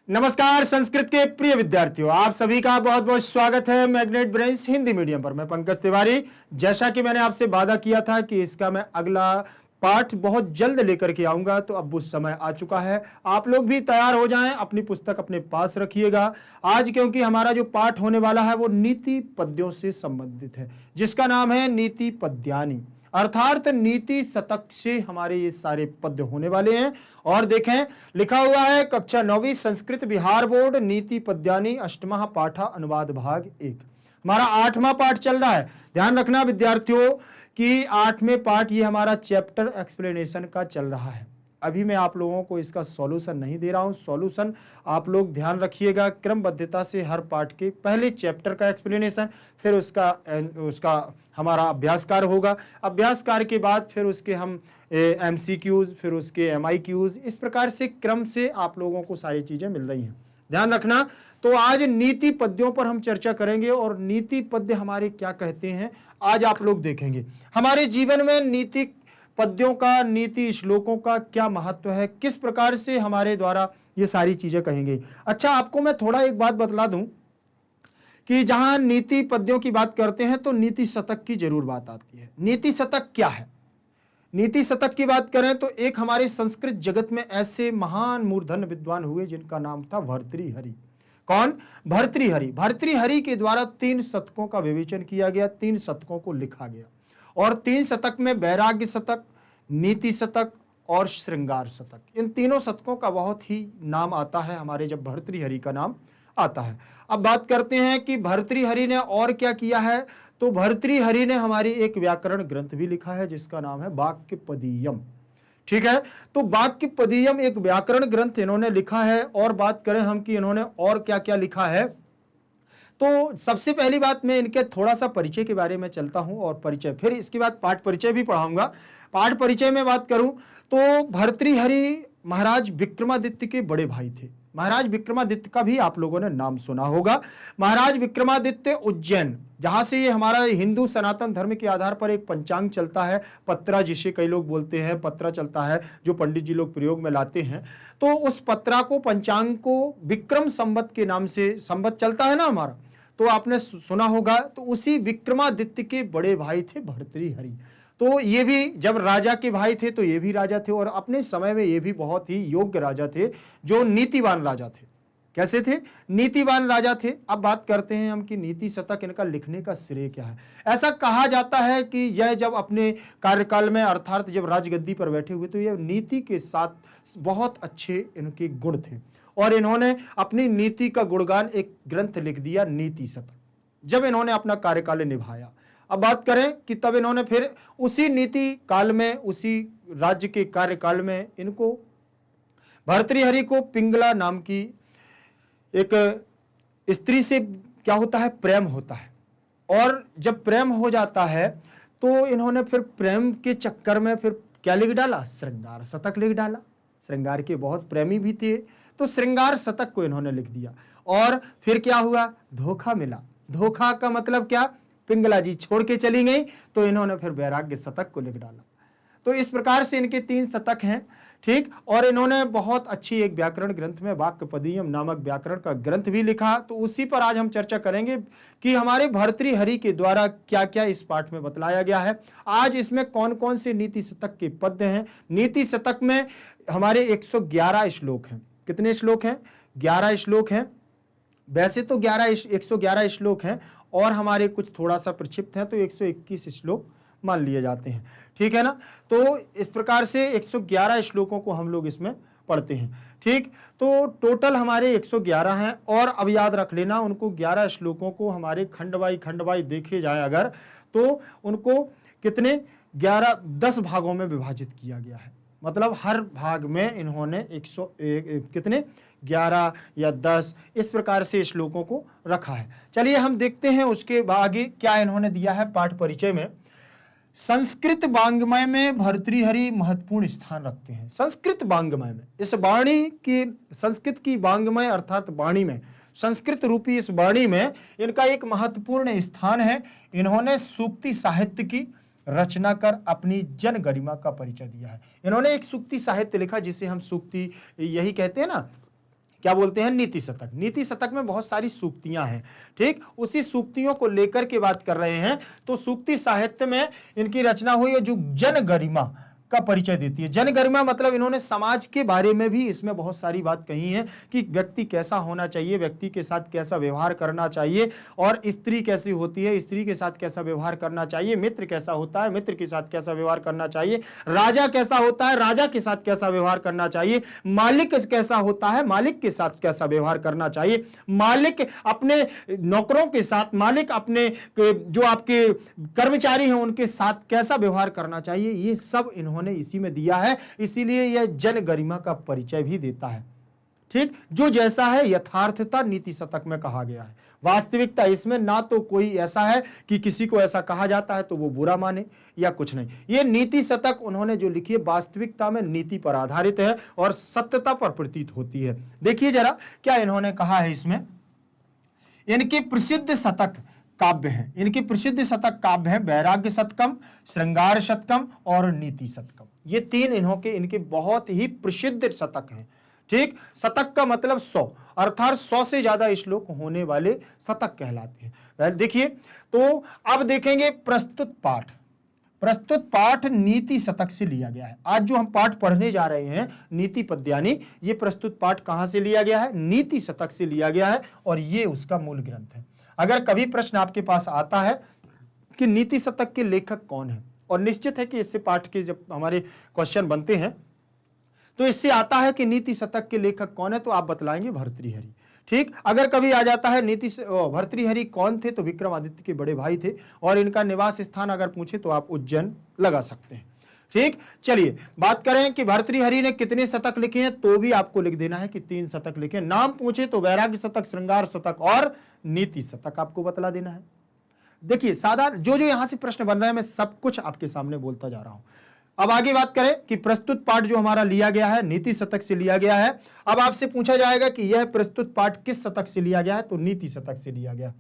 नमस्कार संस्कृत के प्रिय विद्यार्थियों, आप सभी का बहुत बहुत स्वागत है मैग्नेट ब्रेन्स हिंदी मीडियम पर। मैं पंकज तिवारी। जैसा कि मैंने आपसे वादा किया था कि इसका मैं अगला पाठ बहुत जल्द लेकर के आऊंगा, तो अब वो समय आ चुका है। आप लोग भी तैयार हो जाएं, अपनी पुस्तक अपने पास रखिएगा आज, क्योंकि हमारा जो पाठ होने वाला है वो नीति पद्यों से संबंधित है, जिसका नाम है नीति पद्यानी, अर्थात नीति शतक से हमारे ये सारे पद्य होने वाले हैं। और देखें, लिखा हुआ है कक्षा 9वीं संस्कृत बिहार बोर्ड नीति पद्यानी अष्टमः पाठा अनुवाद भाग 1। हमारा 8वां पाठ चल रहा है। ध्यान रखना विद्यार्थियों कि 8वें पाठ ये हमारा चैप्टर एक्सप्लेनेशन का चल रहा है। अभी मैं आप लोगों को इसका सॉल्यूशन नहीं दे रहा हूं। सॉल्यूशन आप लोग ध्यान रखिएगा, क्रमबद्धता से हर पार्ट के पहले चैप्टर का एक्सप्लेनेशन, फिर उसका हमारा अभ्यासकार होगा। अभ्यासकार के बाद फिर उसके हम MCQs, फिर उसके MIQs, इस प्रकार से क्रम से आप लोगों को सारी चीजें मिल रही हैं। ध्यान रखना। तो आज नीति पद्यों पर हम चर्चा करेंगे और नीति पद्य हमारे क्या कहते हैं आज आप लोग देखेंगे। हमारे जीवन में नीति पद्यों का, नीति श्लोकों का क्या महत्व है, किस प्रकार से हमारे द्वारा ये सारी चीजें कहेंगे। अच्छा, आपको मैं थोड़ा एक बात बतला दूं कि जहां नीति पद्यों की बात करते हैं तो नीति शतक की जरूर बात आती है। नीति शतक क्या है? नीति शतक की बात करें तो एक हमारे संस्कृत जगत में ऐसे महान मूर्धन्य विद्वान हुए जिनका नाम था भर्तृहरि। कौन? भर्तृहरि। भर्तृहरि के द्वारा 3 शतकों का विवेचन किया गया, 3 शतकों को लिखा गया। और 3 शतक में वैराग्य शतक, नीति शतक और श्रृंगार शतक, इन तीनों शतकों का बहुत ही नाम आता है हमारे जब भर्तृहरि का नाम आता है। अब बात करते हैं कि भर्तृहरि ने और क्या किया है। तो भर्तृहरि ने हमारी एक व्याकरण ग्रंथ भी लिखा है जिसका नाम है वाक्यपदीयम। ठीक है, तो वाक्यपदीयम एक व्याकरण ग्रंथ इन्होंने लिखा है। और बात करें हम कि इन्होंने और क्या क्या लिखा है, तो सबसे पहली बात मैं इनके थोड़ा सा परिचय के बारे में चलता हूं और परिचय, फिर इसके बाद पाठ परिचय भी पढ़ाऊंगा। पाठ परिचय में बात करूं तो भर्तृहरि महाराज विक्रमादित्य के बड़े भाई थे। महाराज विक्रमादित्य का भी आप लोगों ने नाम सुना होगा। महाराज विक्रमादित्य उज्जैन, जहां से ये हमारा हिंदू सनातन धर्म के आधार पर एक पंचांग चलता है, पत्रा जिसे कई लोग बोलते हैं, पत्रा चलता है जो पंडित जी लोग प्रयोग में लाते हैं। तो उस पत्रा को, पंचांग को विक्रम संवत के नाम से, संवत चलता है ना हमारा, तो आपने सुना होगा। तो उसी विक्रमादित्य के बड़े भाई थे भर्तृहरि। तो ये भी जब राजा के भाई थे तो ये भी राजा थे, और अपने समय में ये भी बहुत ही योग्य राजा थे, जो नीतिवान राजा थे। कैसे थे? नीतिवान राजा थे। अब बात करते हैं हम कि नीति शतक, इनका लिखने का श्रेय क्या है। ऐसा कहा जाता है कि यह जब अपने कार्यकाल में, अर्थात जब राजगद्दी पर बैठे हुए, तो यह नीति के साथ बहुत अच्छे इनके गुण थे, और इन्होंने अपनी नीति का गुणगान एक ग्रंथ लिख दिया, नीति शतक, जब इन्होंने अपना कार्यकाल निभाया। अब बात करें कि तब इन्होंने फिर उसी नीति काल में, उसी राज्य के कार्यकाल में, इनको भर्तृहरि को पिंगला नाम की एक स्त्री से क्या होता है, प्रेम होता है। और जब प्रेम हो जाता है तो इन्होंने फिर प्रेम के चक्कर में फिर क्या लिख डाला, श्रृंगार शतक लिख डाला। श्रृंगार के बहुत प्रेमी भी थे, तो श्रृंगार शतक को इन्होंने लिख दिया। और फिर क्या हुआ, धोखा मिला। धोखा का मतलब क्या, पिंगला जी छोड़ के चली गई, तो इन्होंने फिर वैराग्य शतक को लिख डाला। तो इस प्रकार से इनके 3 शतक हैं। ठीक, और इन्होंने बहुत अच्छी एक व्याकरण ग्रंथ में वाक्यपदीयम नामक व्याकरण का ग्रंथ भी लिखा। तो उसी पर आज हम चर्चा करेंगे कि हमारे भर्तृहरि के द्वारा क्या क्या इस पाठ में बतलाया गया है। आज इसमें कौन कौन से नीति शतक के पद्य हैं। नीति शतक में हमारे 111 श्लोक हैं। कितने श्लोक हैं? 11 श्लोक हैं। वैसे तो 111 श्लोक हैं, और हमारे कुछ थोड़ा सा प्रक्षिप्त है तो 121 श्लोक मान लिए जाते हैं। ठीक है ना। तो इस प्रकार से 111 श्लोकों को हम लोग इसमें पढ़ते हैं। ठीक, तो टोटल हमारे 111 हैं। और अब याद रख लेना, उनको 11 श्लोकों को हमारे खंड बाई देखे जाए अगर, तो उनको कितने, 10 भागों में विभाजित किया गया है। मतलब हर भाग में इन्होंने 101 कितने, 11 या 10 इस प्रकार से श्लोकों को रखा है। चलिए हम देखते हैं उसके आगे क्या इन्होंने दिया है पाठ परिचय में। संस्कृत वाङ्मय में भर्तृहरि महत्वपूर्ण स्थान रखते हैं। संस्कृत वाङ्मय में, इस वाणी की, संस्कृत की वाङ्मय अर्थात वाणी में, संस्कृत रूपी इस वाणी में इनका एक महत्वपूर्ण स्थान है। इन्होंने सूक्ति साहित्य की रचना कर अपनी जन गरिमा का परिचय दिया है। इन्होंने एक सूक्ति साहित्य लिखा जिसे हम सूक्ति यही कहते हैं ना, क्या बोलते हैं, नीति शतक। नीति शतक में बहुत सारी सूक्तियां हैं, ठीक, उसी सूक्तियों को लेकर के बात कर रहे हैं। तो सूक्ति साहित्य में इनकी रचना हुई है जो जन गरिमा का परिचय देती है। जन गरिमा मतलब इन्होंने समाज के बारे में भी इसमें बहुत सारी बात कही है कि व्यक्ति कैसा होना चाहिए, व्यक्ति के साथ कैसा व्यवहार करना चाहिए, और स्त्री कैसी होती है, स्त्री के साथ कैसा व्यवहार करना चाहिए, मित्र कैसा होता है, मित्र के साथ कैसा व्यवहार करना चाहिए, राजा कैसा होता है, राजा के साथ कैसा व्यवहार करना चाहिए, मालिक कैसा होता है, मालिक के साथ कैसा व्यवहार करना चाहिए, मालिक अपने नौकरों के साथ, मालिक अपने जो आपके कर्मचारी हैं उनके साथ कैसा व्यवहार करना चाहिए, ये सब इन्होंने इसी में दिया है। इसीलिए यह जन गरिमा का परिचय भी देता है, ठीक। जो जैसा है यथार्थता नीति शतक में कहा गया है, वास्तविकता इसमें ना तो कोई ऐसा है कि किसी को ऐसा कहा जाता है तो वो बुरा माने या कुछ नहीं। ये नीति शतक उन्होंने जो लिखी है वास्तविकता में नीति पर आधारित है और सत्यता पर प्रतीत होती है। देखिए जरा क्या इन्होंने कहा है इसमें। इनके प्रसिद्ध शतक काव्य है, इनके प्रसिद्ध शतक काव्य है वैराग्य शतकम, श्रृंगार शतकम और नीति शतकम। ये तीन इनके बहुत ही प्रसिद्ध शतक हैं, ठीक। शतक का मतलब 100, अर्थात 100 से ज्यादा श्लोक होने वाले शतक कहलाते हैं। देखिए तो अब देखेंगे प्रस्तुत पाठ। प्रस्तुत पाठ नीति शतक से लिया गया है। आज जो हम पाठ पढ़ने जा रहे हैं नीति पद्यानी, ये प्रस्तुत पाठ कहां से लिया गया है, नीति शतक से लिया गया है और ये उसका मूल ग्रंथ है। अगर कभी प्रश्न आपके पास आता है कि नीति शतक के लेखक कौन है, और निश्चित है कि इससे पाठ के जब हमारे क्वेश्चन बनते हैं तो इससे आता है कि नीति शतक के लेखक कौन है, तो आप बतलाएंगे भर्तृहरि, ठीक। अगर कभी आ जाता है भर्तृहरि कौन थे, तो विक्रमादित्य के बड़े भाई थे और इनका निवास स्थान अगर पूछे तो आप उज्जैन लगा सकते हैं, ठीक। चलिए बात करें कि भर्तृहरि ने कितने शतक लिखे हैं, तो भी आपको लिख देना है कि 3 शतक लिखे। नाम पूछे तो वैराग्य शतक, श्रृंगार शतक और नीति शतक आपको बतला देना है। देखिए साधारण जो यहां से प्रश्न बन रहे हैं मैं सब कुछ आपके सामने बोलता जा रहा हूं। अब आगे बात करें कि प्रस्तुत पाठ जो हमारा लिया गया है नीति शतक से लिया गया है। अब आपसे पूछा जाएगा कि यह प्रस्तुत पाठ किस शतक से लिया गया है, तो नीति शतक से लिया गया।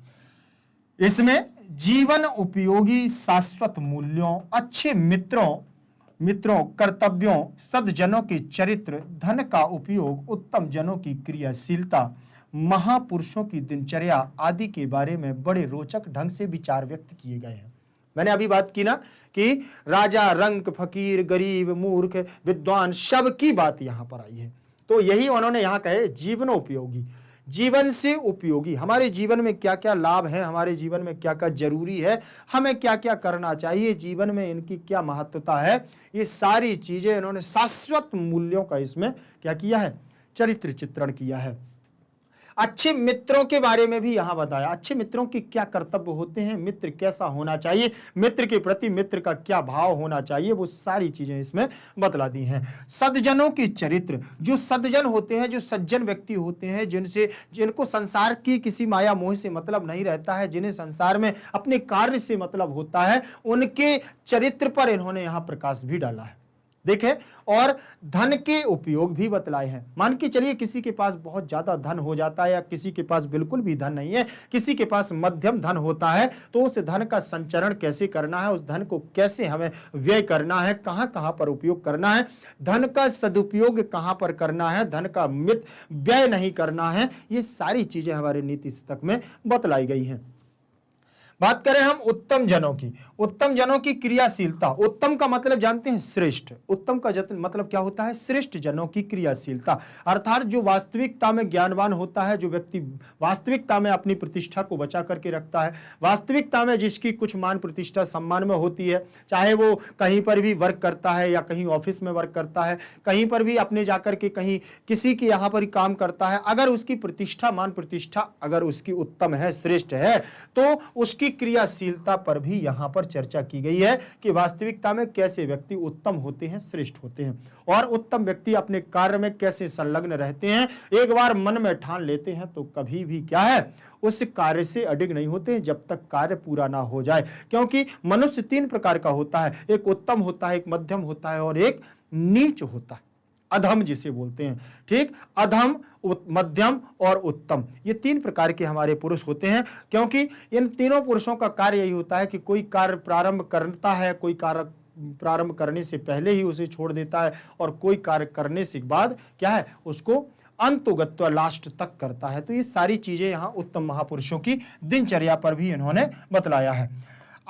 इसमें जीवन उपयोगी शाश्वत मूल्यों, अच्छे मित्रों कर्तव्यों, सद्जनों के चरित्र, धन का उपयोग, उत्तम जनों की क्रियाशीलता, महापुरुषों की दिनचर्या आदि के बारे में बड़े रोचक ढंग से विचार व्यक्त किए गए हैं। मैंने अभी बात की ना कि राजा, रंक, फकीर, गरीब, मूर्ख, विद्वान, सब की बात यहां पर आई है। तो यही उन्होंने यहां कहे जीवनोपयोगी, जीवन से उपयोगी, हमारे जीवन में क्या क्या लाभ है, हमारे जीवन में क्या क्या जरूरी है, हमें क्या क्या करना चाहिए, जीवन में इनकी क्या महत्वता है, ये सारी चीजें इन्होंने शाश्वत मूल्यों का इसमें क्या किया है, चरित्र चित्रण किया है। अच्छे मित्रों के बारे में भी यहां बताया, अच्छे मित्रों के क्या कर्तव्य होते हैं, मित्र कैसा होना चाहिए, मित्र के प्रति मित्र का क्या भाव होना चाहिए, वो सारी चीजें इसमें बतला दी हैं। सद्जनों के चरित्र, जो सद्जन होते हैं, जो सज्जन व्यक्ति होते हैं, जिनको संसार की किसी माया मोह से मतलब नहीं रहता है, जिन्हें संसार में अपने कार्य से मतलब होता है, उनके चरित्र पर इन्होंने यहां प्रकाश भी डाला है। देखें, और धन के उपयोग भी बतलाए हैं। मान के चलिए किसी के पास बहुत ज्यादा धन हो जाता है या किसी के पास बिल्कुल भी धन नहीं है, किसी के पास मध्यम धन होता है, तो उस धन का संचरण कैसे करना है, उस धन को कैसे हमें व्यय करना है, कहां कहां पर उपयोग करना है, धन का सदुपयोग कहां पर करना है, धन का मित व्यय नहीं करना है, ये सारी चीजें हमारे नीति शतक में बतलाई गई हैं। बात करें हम उत्तम जनों की, उत्तम जनों की क्रियाशीलता। उत्तम का मतलब जानते हैं श्रेष्ठ, उत्तम का मतलब क्या होता है, श्रेष्ठ जनों की क्रियाशीलता, अर्थात जो वास्तविकता में ज्ञानवान होता है, जो व्यक्ति वास्तविकता में अपनी प्रतिष्ठा को बचा करके रखता है, वास्तविकता में जिसकी कुछ मान प्रतिष्ठा सम्मान में होती है, चाहे वो कहीं पर भी वर्क करता है या कहीं ऑफिस में वर्क करता है, कहीं पर भी अपने जाकर के कहीं किसी के यहाँ पर काम करता है, अगर उसकी प्रतिष्ठा मान प्रतिष्ठा अगर उसकी उत्तम है, श्रेष्ठ है, तो उसकी क्रियाशीलता पर भी यहां पर चर्चा की गई है कि वास्तविकता में कैसे व्यक्ति उत्तम होते हैं, श्रेष्ठ होते हैं, और उत्तम व्यक्ति अपने कार्य में कैसे संलग्न रहते हैं। एक बार मन में ठान लेते हैं तो कभी भी क्या है, उस कार्य से अडिग नहीं होते हैं जब तक कार्य पूरा ना हो जाए। क्योंकि मनुष्य 3 प्रकार का होता है, एक उत्तम होता है, एक मध्यम होता है और एक नीच होता है, अधम जिसे बोलते हैं, ठीक। अधम, मध्यम और उत्तम, ये 3 प्रकार के हमारे पुरुष होते हैं। क्योंकि इन तीनों पुरुषों का कार्य यही होता है कि कोई कार्य प्रारंभ करता है, कोई कार्य प्रारंभ करने से पहले ही उसे छोड़ देता है, और कोई कार्य करने से बाद क्या है, उसको अंतुगत्वा लास्ट तक करता है। तो ये सारी चीजें यहाँ उत्तम महापुरुषों की दिनचर्या पर भी इन्होंने बतलाया है।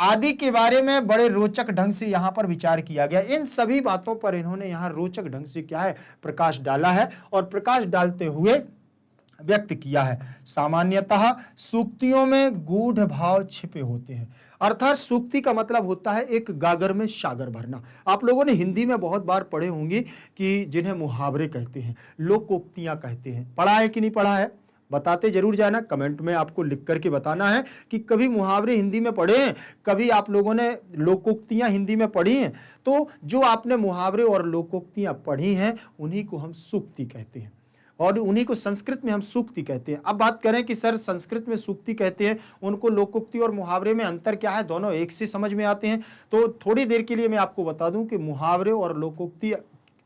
आदि के बारे में बड़े रोचक ढंग से यहाँ पर विचार किया गया। इन सभी बातों पर इन्होंने यहाँ रोचक ढंग से क्या है, प्रकाश डाला है और प्रकाश डालते हुए व्यक्त किया है। सामान्यतः सूक्तियों में गूढ़ भाव छिपे होते हैं। अर्थात सूक्ति का मतलब होता है एक गागर में सागर भरना। आप लोगों ने हिंदी में बहुत बार पढ़े होंगे कि जिन्हें मुहावरे कहते हैं, लोकोक्तियां कहते हैं। पढ़ा है कि नहीं पढ़ा है, बताते जरूर जाना, कमेंट में आपको लिख करके बताना है कि कभी मुहावरे हिंदी में पढ़े हैं, कभी आप लोगों ने लोकोक्तियां हिंदी में पढ़ी हैं। तो जो आपने मुहावरे और लोकोक्तियां पढ़ी हैं उन्हीं को हम सूक्ति कहते हैं और उन्हीं को संस्कृत में हम सूक्ति कहते हैं। अब बात करें कि सर संस्कृत में सूक्ति कहते हैं, उनको लोकोक्ति और मुहावरे में अंतर क्या है, दोनों एक से समझ में आते हैं। तो थोड़ी देर के लिए मैं आपको बता दूं कि मुहावरे और लोकोक्ति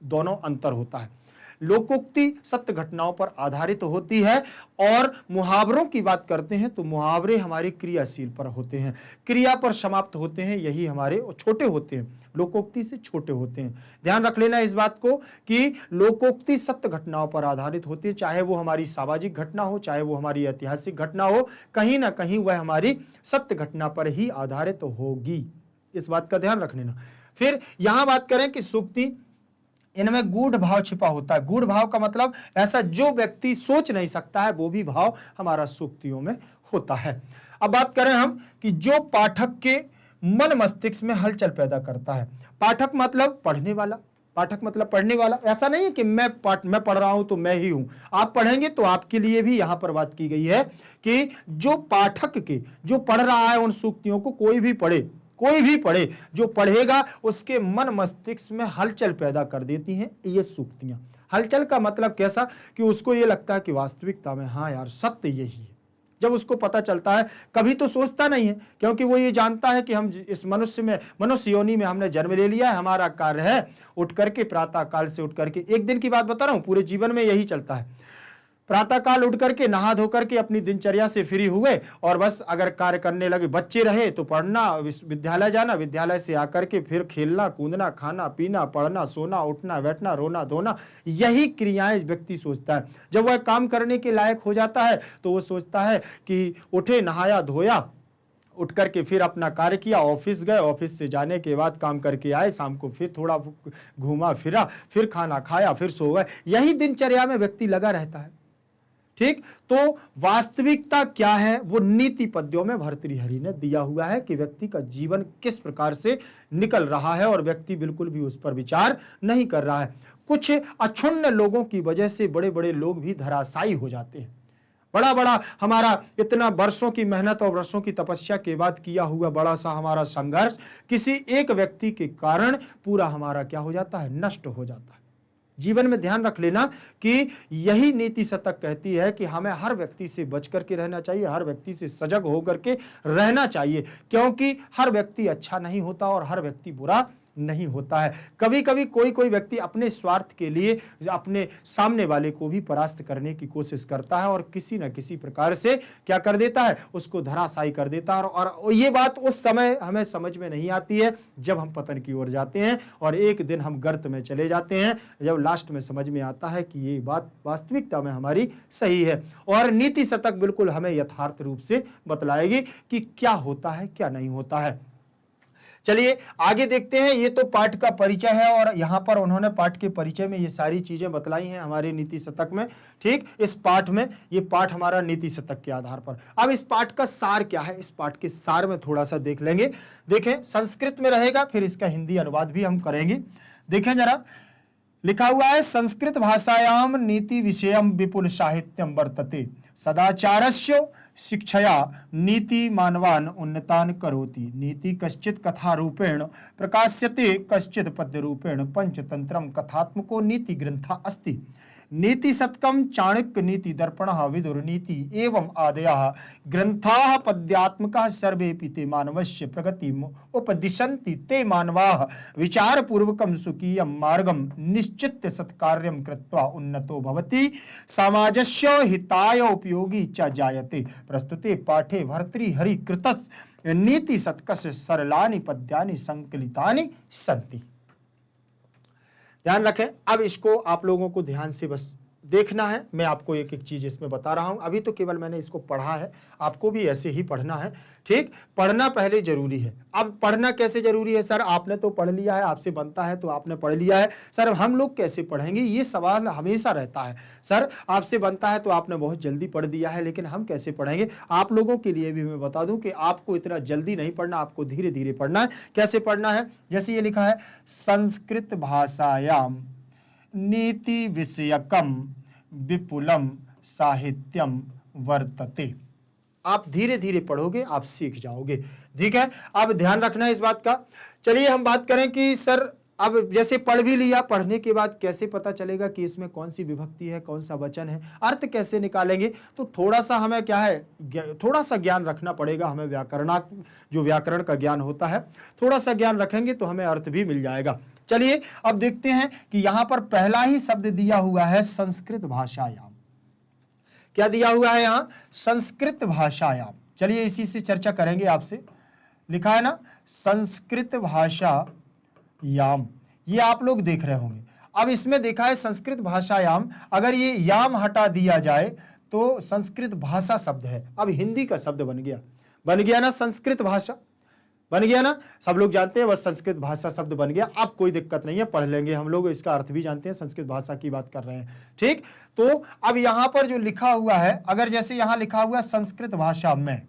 दोनों अंतर होता है। लोकोक्ति सत्य घटनाओं पर आधारित होती है और मुहावरों की बात करते हैं तो मुहावरे हमारे क्रियाशील पर होते हैं, क्रिया पर समाप्त होते हैं, यही हमारे छोटे होते हैं, लोकोक्ति से छोटे होते हैं। ध्यान रख लेना इस बात को कि लोकोक्ति सत्य घटनाओं पर आधारित होती है, चाहे वो हमारी सामाजिक घटना हो, चाहे वो हमारी ऐतिहासिक घटना हो, कहीं ना कहीं वह हमारी सत्य घटना पर ही आधारित होगी। इस बात का ध्यान रख लेना। फिर यहां बात करें कि सूक्ति, इनमें गूढ़ भाव छिपा होता है। गूढ़ भाव का मतलब ऐसा जो व्यक्ति सोच नहीं सकता है वो भी भाव हमारा सूक्तियों में होता है। अब बात करें हम कि जो पाठक के मन मस्तिष्क में हलचल पैदा करता है। पाठक मतलब पढ़ने वाला, पाठक मतलब पढ़ने वाला। ऐसा नहीं है कि मैं पढ़ रहा हूं तो मैं ही हूं, आप पढ़ेंगे तो आपके लिए भी यहां पर बात की गई है कि जो पाठक के, जो पढ़ रहा है उन सूक्तियों को, कोई भी पढ़े, जो पढ़ेगा उसके मन मस्तिष्क में हलचल पैदा कर देती हैं ये सूक्तियां। हलचल का मतलब कैसा कि उसको ये लगता है कि वास्तविकता में हाँ यार सत्य यही है। जब उसको पता चलता है, कभी तो सोचता नहीं है क्योंकि वो ये जानता है कि हम इस मनुष्य योनि में हमने जन्म ले लिया है, हमारा कार्य है उठ करके प्रातः काल से उठ करके, एक दिन की बात बता रहा हूं, पूरे जीवन में यही चलता है, प्रातः काल उठ करके नहा धो करके अपनी दिनचर्या से फ्री हुए और बस अगर कार्य करने लगे, बच्चे रहे तो पढ़ना, विद्यालय जाना, विद्यालय से आकर के फिर खेलना कूदना, खाना पीना, पढ़ना, सोना, उठना बैठना, रोना धोना, यही क्रियाएं व्यक्ति सोचता है। जब वह काम करने के लायक हो जाता है तो वो सोचता है कि उठे, नहाया धोया, उठ करके फिर अपना कार्य किया, ऑफिस गए, ऑफिस से जाने के बाद काम करके आए, शाम को फिर थोड़ा घूमा फिरा, फिर खाना खाया, फिर सो गए, यही दिनचर्या में व्यक्ति लगा रहता है। ठीक, तो वास्तविकता क्या है वो नीति पद्यों में भर्तृहरि ने दिया हुआ है कि व्यक्ति का जीवन किस प्रकार से निकल रहा है और व्यक्ति बिल्कुल भी उस पर विचार नहीं कर रहा है। कुछ अक्षुण्ण लोगों की वजह से बड़े बड़े लोग भी धराशायी हो जाते हैं। बड़ा हमारा इतना वर्षों की मेहनत और वर्षों की तपस्या के बाद किया हुआ बड़ा सा हमारा संघर्ष किसी एक व्यक्ति के कारण पूरा हमारा क्या हो जाता है, नष्ट हो जाता है। जीवन में ध्यान रख लेना कि यही नीति शतक कहती है कि हमें हर व्यक्ति से बच करके रहना चाहिए, हर व्यक्ति से सजग होकर के रहना चाहिए, क्योंकि हर व्यक्ति अच्छा नहीं होता और हर व्यक्ति बुरा नहीं होता है। कभी कभी कोई व्यक्ति अपने स्वार्थ के लिए अपने सामने वाले को भी परास्त करने की कोशिश करता है और किसी न किसी प्रकार से क्या कर देता है, उसको धराशायी कर देता है। और ये बात उस समय हमें समझ में नहीं आती है जब हम पतन की ओर जाते हैं और एक दिन हम गर्त में चले जाते हैं, जब लास्ट में समझ में आता है कि ये बात वास्तविकता में हमारी सही है। और नीति शतक बिल्कुल हमें यथार्थ रूप से बतलाएगी कि क्या होता है क्या नहीं होता है। चलिए आगे देखते हैं। ये तो पाठ का परिचय है और यहां पर उन्होंने पाठ के परिचय में ये सारी चीजें बतलाई हैं हमारे नीति शतक में। ठीक, इस पाठ में ये पाठ हमारा नीति शतक के आधार पर। अब इस पाठ का सार क्या है, इस पाठ के सार में थोड़ा सा देख लेंगे। देखें, संस्कृत में रहेगा, फिर इसका हिंदी अनुवाद भी हम करेंगे। देखें जरा, लिखा हुआ है, संस्कृत भाषायाम नीति विषयम विपुल साहित्यम वर्तते, सदाचारस्य शिक्षया नीति मानवान उन्नतान करोति, नीति कश्चित कथा रूपेण प्रकाश्यते, कश्चित पद्य रूपेण पंचतंत्रम कथात्मको नीति ग्रंथा अस्ति। नीति शतकम चाणक्य नीति दर्पण विदुर नीति एवं आदयः ग्रंथाः पद्यात्मकाः सर्वेपि ते मानवस्य प्रगतिम् उपदिशन्ति, ते मानवाः विचारपूर्वकं स्वकीयं मार्गं निश्चित्य सत्कार्यं कृत्वा उन्नतो भवति, समाजस्य हिताय उपयोगी च जायते। प्रस्तुते पाठे भर्तृहरि कृतस्य नीति शतकस्य सरलानि पद्यानि संकलितानि सन्ति। ध्यान रखें, अब इसको आप लोगों को ध्यान से बस देखना है। मैं आपको एक एक चीज इसमें बता रहा हूं, अभी तो केवल मैंने इसको पढ़ा है, आपको भी ऐसे ही पढ़ना है। ठीक, पढ़ना पहले जरूरी है। अब पढ़ना कैसे जरूरी है सर? आपने तो पढ़ लिया है, आपसे बनता है तो आपने पढ़ लिया है। सर हम लोग कैसे पढ़ेंगे, ये सवाल हमेशा रहता है। सर आपसे बनता है तो आपने बहुत जल्दी पढ़ दिया है, लेकिन हम कैसे पढ़ेंगे? आप लोगों के लिए भी मैं बता दूं कि आपको इतना जल्दी नहीं पढ़ना, आपको धीरे धीरे पढ़ना है। कैसे पढ़ना है? जैसे ये लिखा है, संस्कृत भाषायाम नीति विषयकम विपुलम साहित्यम वर्तते। आप धीरे धीरे पढ़ोगे, आप सीख जाओगे। ठीक है, अब ध्यान रखना है इस बात का। चलिए हम बात करें कि सर अब जैसे पढ़ भी लिया, पढ़ने के बाद कैसे पता चलेगा कि इसमें कौन सी विभक्ति है, कौन सा वचन है, अर्थ कैसे निकालेंगे? तो थोड़ा सा हमें क्या है, थोड़ा सा ज्ञान रखना पड़ेगा हमें। जो व्याकरण का ज्ञान होता है, थोड़ा सा ज्ञान रखेंगे तो हमें अर्थ भी मिल जाएगा। चलिए अब देखते हैं कि यहां पर पहला ही शब्द दिया हुआ है संस्कृत भाषायाम। क्या दिया हुआ है यहां? संस्कृत भाषायाम। चलिए इसी से चर्चा करेंगे आपसे। लिखा है ना संस्कृत भाषा याम, ये आप लोग देख रहे होंगे। अब इसमें देखा है संस्कृत भाषायाम, अगर ये याम हटा दिया जाए तो संस्कृत भाषा शब्द है, अब हिंदी का शब्द बन गया ना, संस्कृत भाषा बन गया ना। सब लोग जानते हैं, बस संस्कृत भाषा शब्द बन गया। अब कोई दिक्कत नहीं है, पढ़ लेंगे हम लोग, इसका अर्थ भी जानते हैं, संस्कृत भाषा की बात कर रहे हैं। ठीक, तो अब यहां पर जो लिखा हुआ है, अगर जैसे यहां लिखा हुआ है संस्कृत भाषा में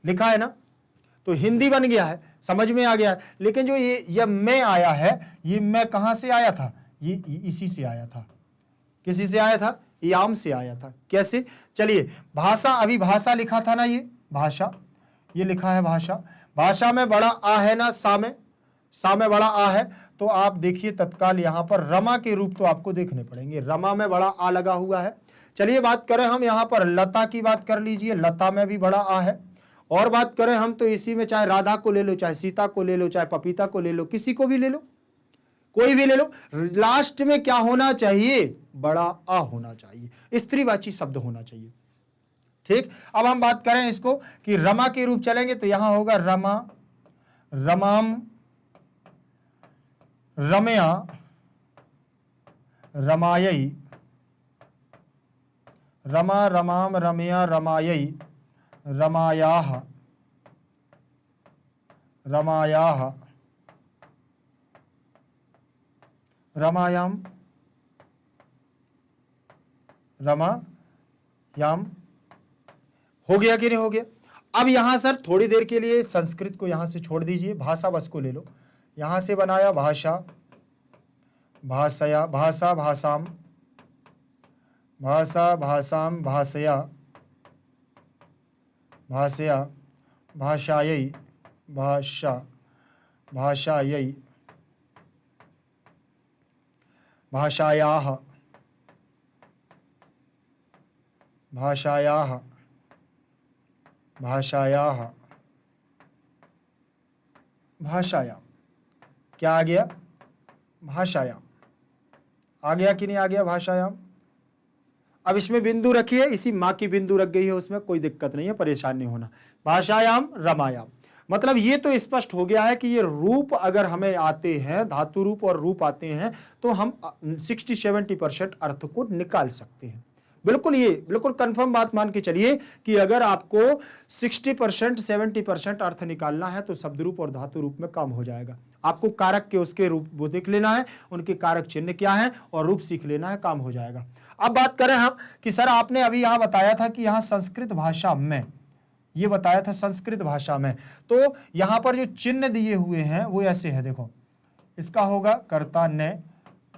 लिखा है ना, तो हिंदी बन गया है, समझ में आ गया है। लेकिन जो ये मैं आया है, ये मैं कहां से आया था? ये इसी से आया था। किसी से आया था? याम से आया था। कैसे? चलिए भाषा, अभी भाषा लिखा था ना, ये भाषा, ये लिखा है भाषा। भाषा में बड़ा आ है ना, सा में बड़ा आ है, तो आप देखिए तत्काल यहां पर रमा के रूप तो आपको देखने पड़ेंगे। रमा में बड़ा आ लगा हुआ है। चलिए बात करें हम यहां पर लता की, बात कर लीजिए, लता में भी बड़ा आ है। और बात करें हम तो इसी में, चाहे राधा को ले लो, चाहे सीता को ले लो, चाहे पपीता को ले लो, किसी को भी ले लो, कोई भी ले लो, लास्ट में क्या होना चाहिए? बड़ा आ होना चाहिए, स्त्रीवाची शब्द होना चाहिए। ठीक, अब हम बात करें इसको कि रमा के रूप चलेंगे तो यहां होगा रमा, रमाम, रमया, रमायई, रमा, रमाम, रमया, रमायई, रमायाह, रमायाह, रमायाम, रमायाम। हो गया कि नहीं हो गया? अब यहां सर थोड़ी देर के लिए संस्कृत को यहां से छोड़ दीजिए, भाषा बस को ले लो। यहां से बनाया भाषा, भाषया, भाषा, भाषाम, भाषा, भाषाम, भाषया, भाषया, भाषायै, भाषा, भाषायै, भाषायाः, भाषायाः, भाषायाः, भाषायाम। क्या आ गया? भाषायाम। आ गया कि नहीं आ गया? भाषायाम। अब इसमें बिंदु रखिए, इसी माँ की बिंदु रख गई है, उसमें कोई दिक्कत नहीं है, परेशान नहीं होना। भाषायाम, रमायाम, मतलब ये तो स्पष्ट हो गया है कि ये रूप अगर हमें आते हैं, धातु रूप और रूप आते हैं, तो हम 60-70% अर्थ को निकाल सकते हैं। बिल्कुल, ये बिल्कुल कंफर्म बात मान के चलिए कि अगर आपको 60% 70% अर्थ निकालना है तो शब्द रूप और धातु रूप में काम हो जाएगा। आपको कारक के उसके रूप वो देख लेना है, उनके कारक चिन्ह क्या है, और रूप सीख लेना है, काम हो जाएगा। अब बात करें हम कि सर आपने अभी यहां बताया था कि यहां संस्कृत भाषा में, ये बताया था संस्कृत भाषा में, तो यहां पर जो चिन्ह दिए हुए हैं वो ऐसे है। देखो, इसका होगा कर्ता ने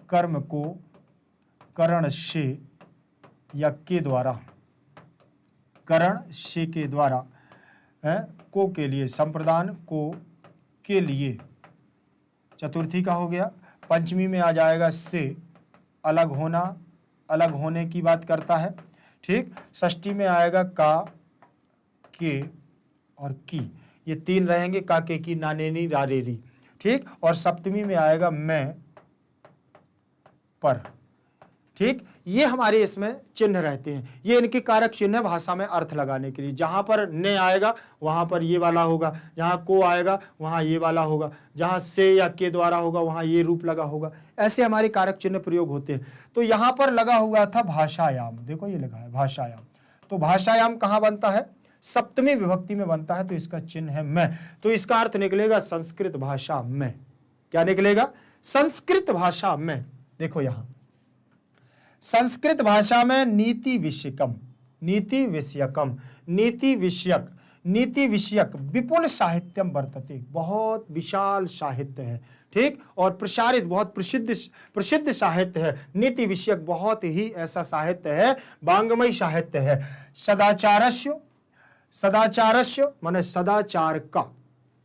कर्म को करण से या के द्वारा, करण से के द्वारा, को के लिए, संप्रदान को के लिए, चतुर्थी का हो गया। पंचमी में आ जाएगा से, अलग होना, अलग होने की बात करता है। ठीक, षष्ठी में आएगा का, के और की, ये तीन रहेंगे, का, के, की, नानेनी, रारेरी। ठीक, और सप्तमी में आएगा मैं, पर। ठीक, ये हमारे इसमें चिन्ह रहते हैं, ये इनके कारक चिन्ह है भाषा में अर्थ लगाने के लिए। जहां पर ने आएगा वहां पर ये वाला होगा, जहां को आएगा वहां ये वाला होगा, जहां से या के द्वारा होगा वहां ये रूप लगा होगा, ऐसे हमारे कारक चिन्ह प्रयोग होते हैं। तो यहां पर लगा हुआ था भाषायाम, देखो ये लगा है भाषायाम। तो भाषायाम कहां बनता है? सप्तमी विभक्ति में बनता है, तो इसका चिन्ह है मैं। तो इसका अर्थ निकलेगा संस्कृत भाषा में। क्या निकलेगा? संस्कृत भाषा में। देखो यहां संस्कृत भाषा में नीति विषयकम, नीति विषयकम, नीति विषयक विपुल साहित्यम वर्तते, बहुत विशाल साहित्य है, ठीक, और प्रसारित बहुत प्रसिद्ध साहित्य है। नीति विषयक बहुत ही ऐसा साहित्य है, वांग्मय साहित्य है। सदाचारस्य, सदाचारस्य माने सदाचार का,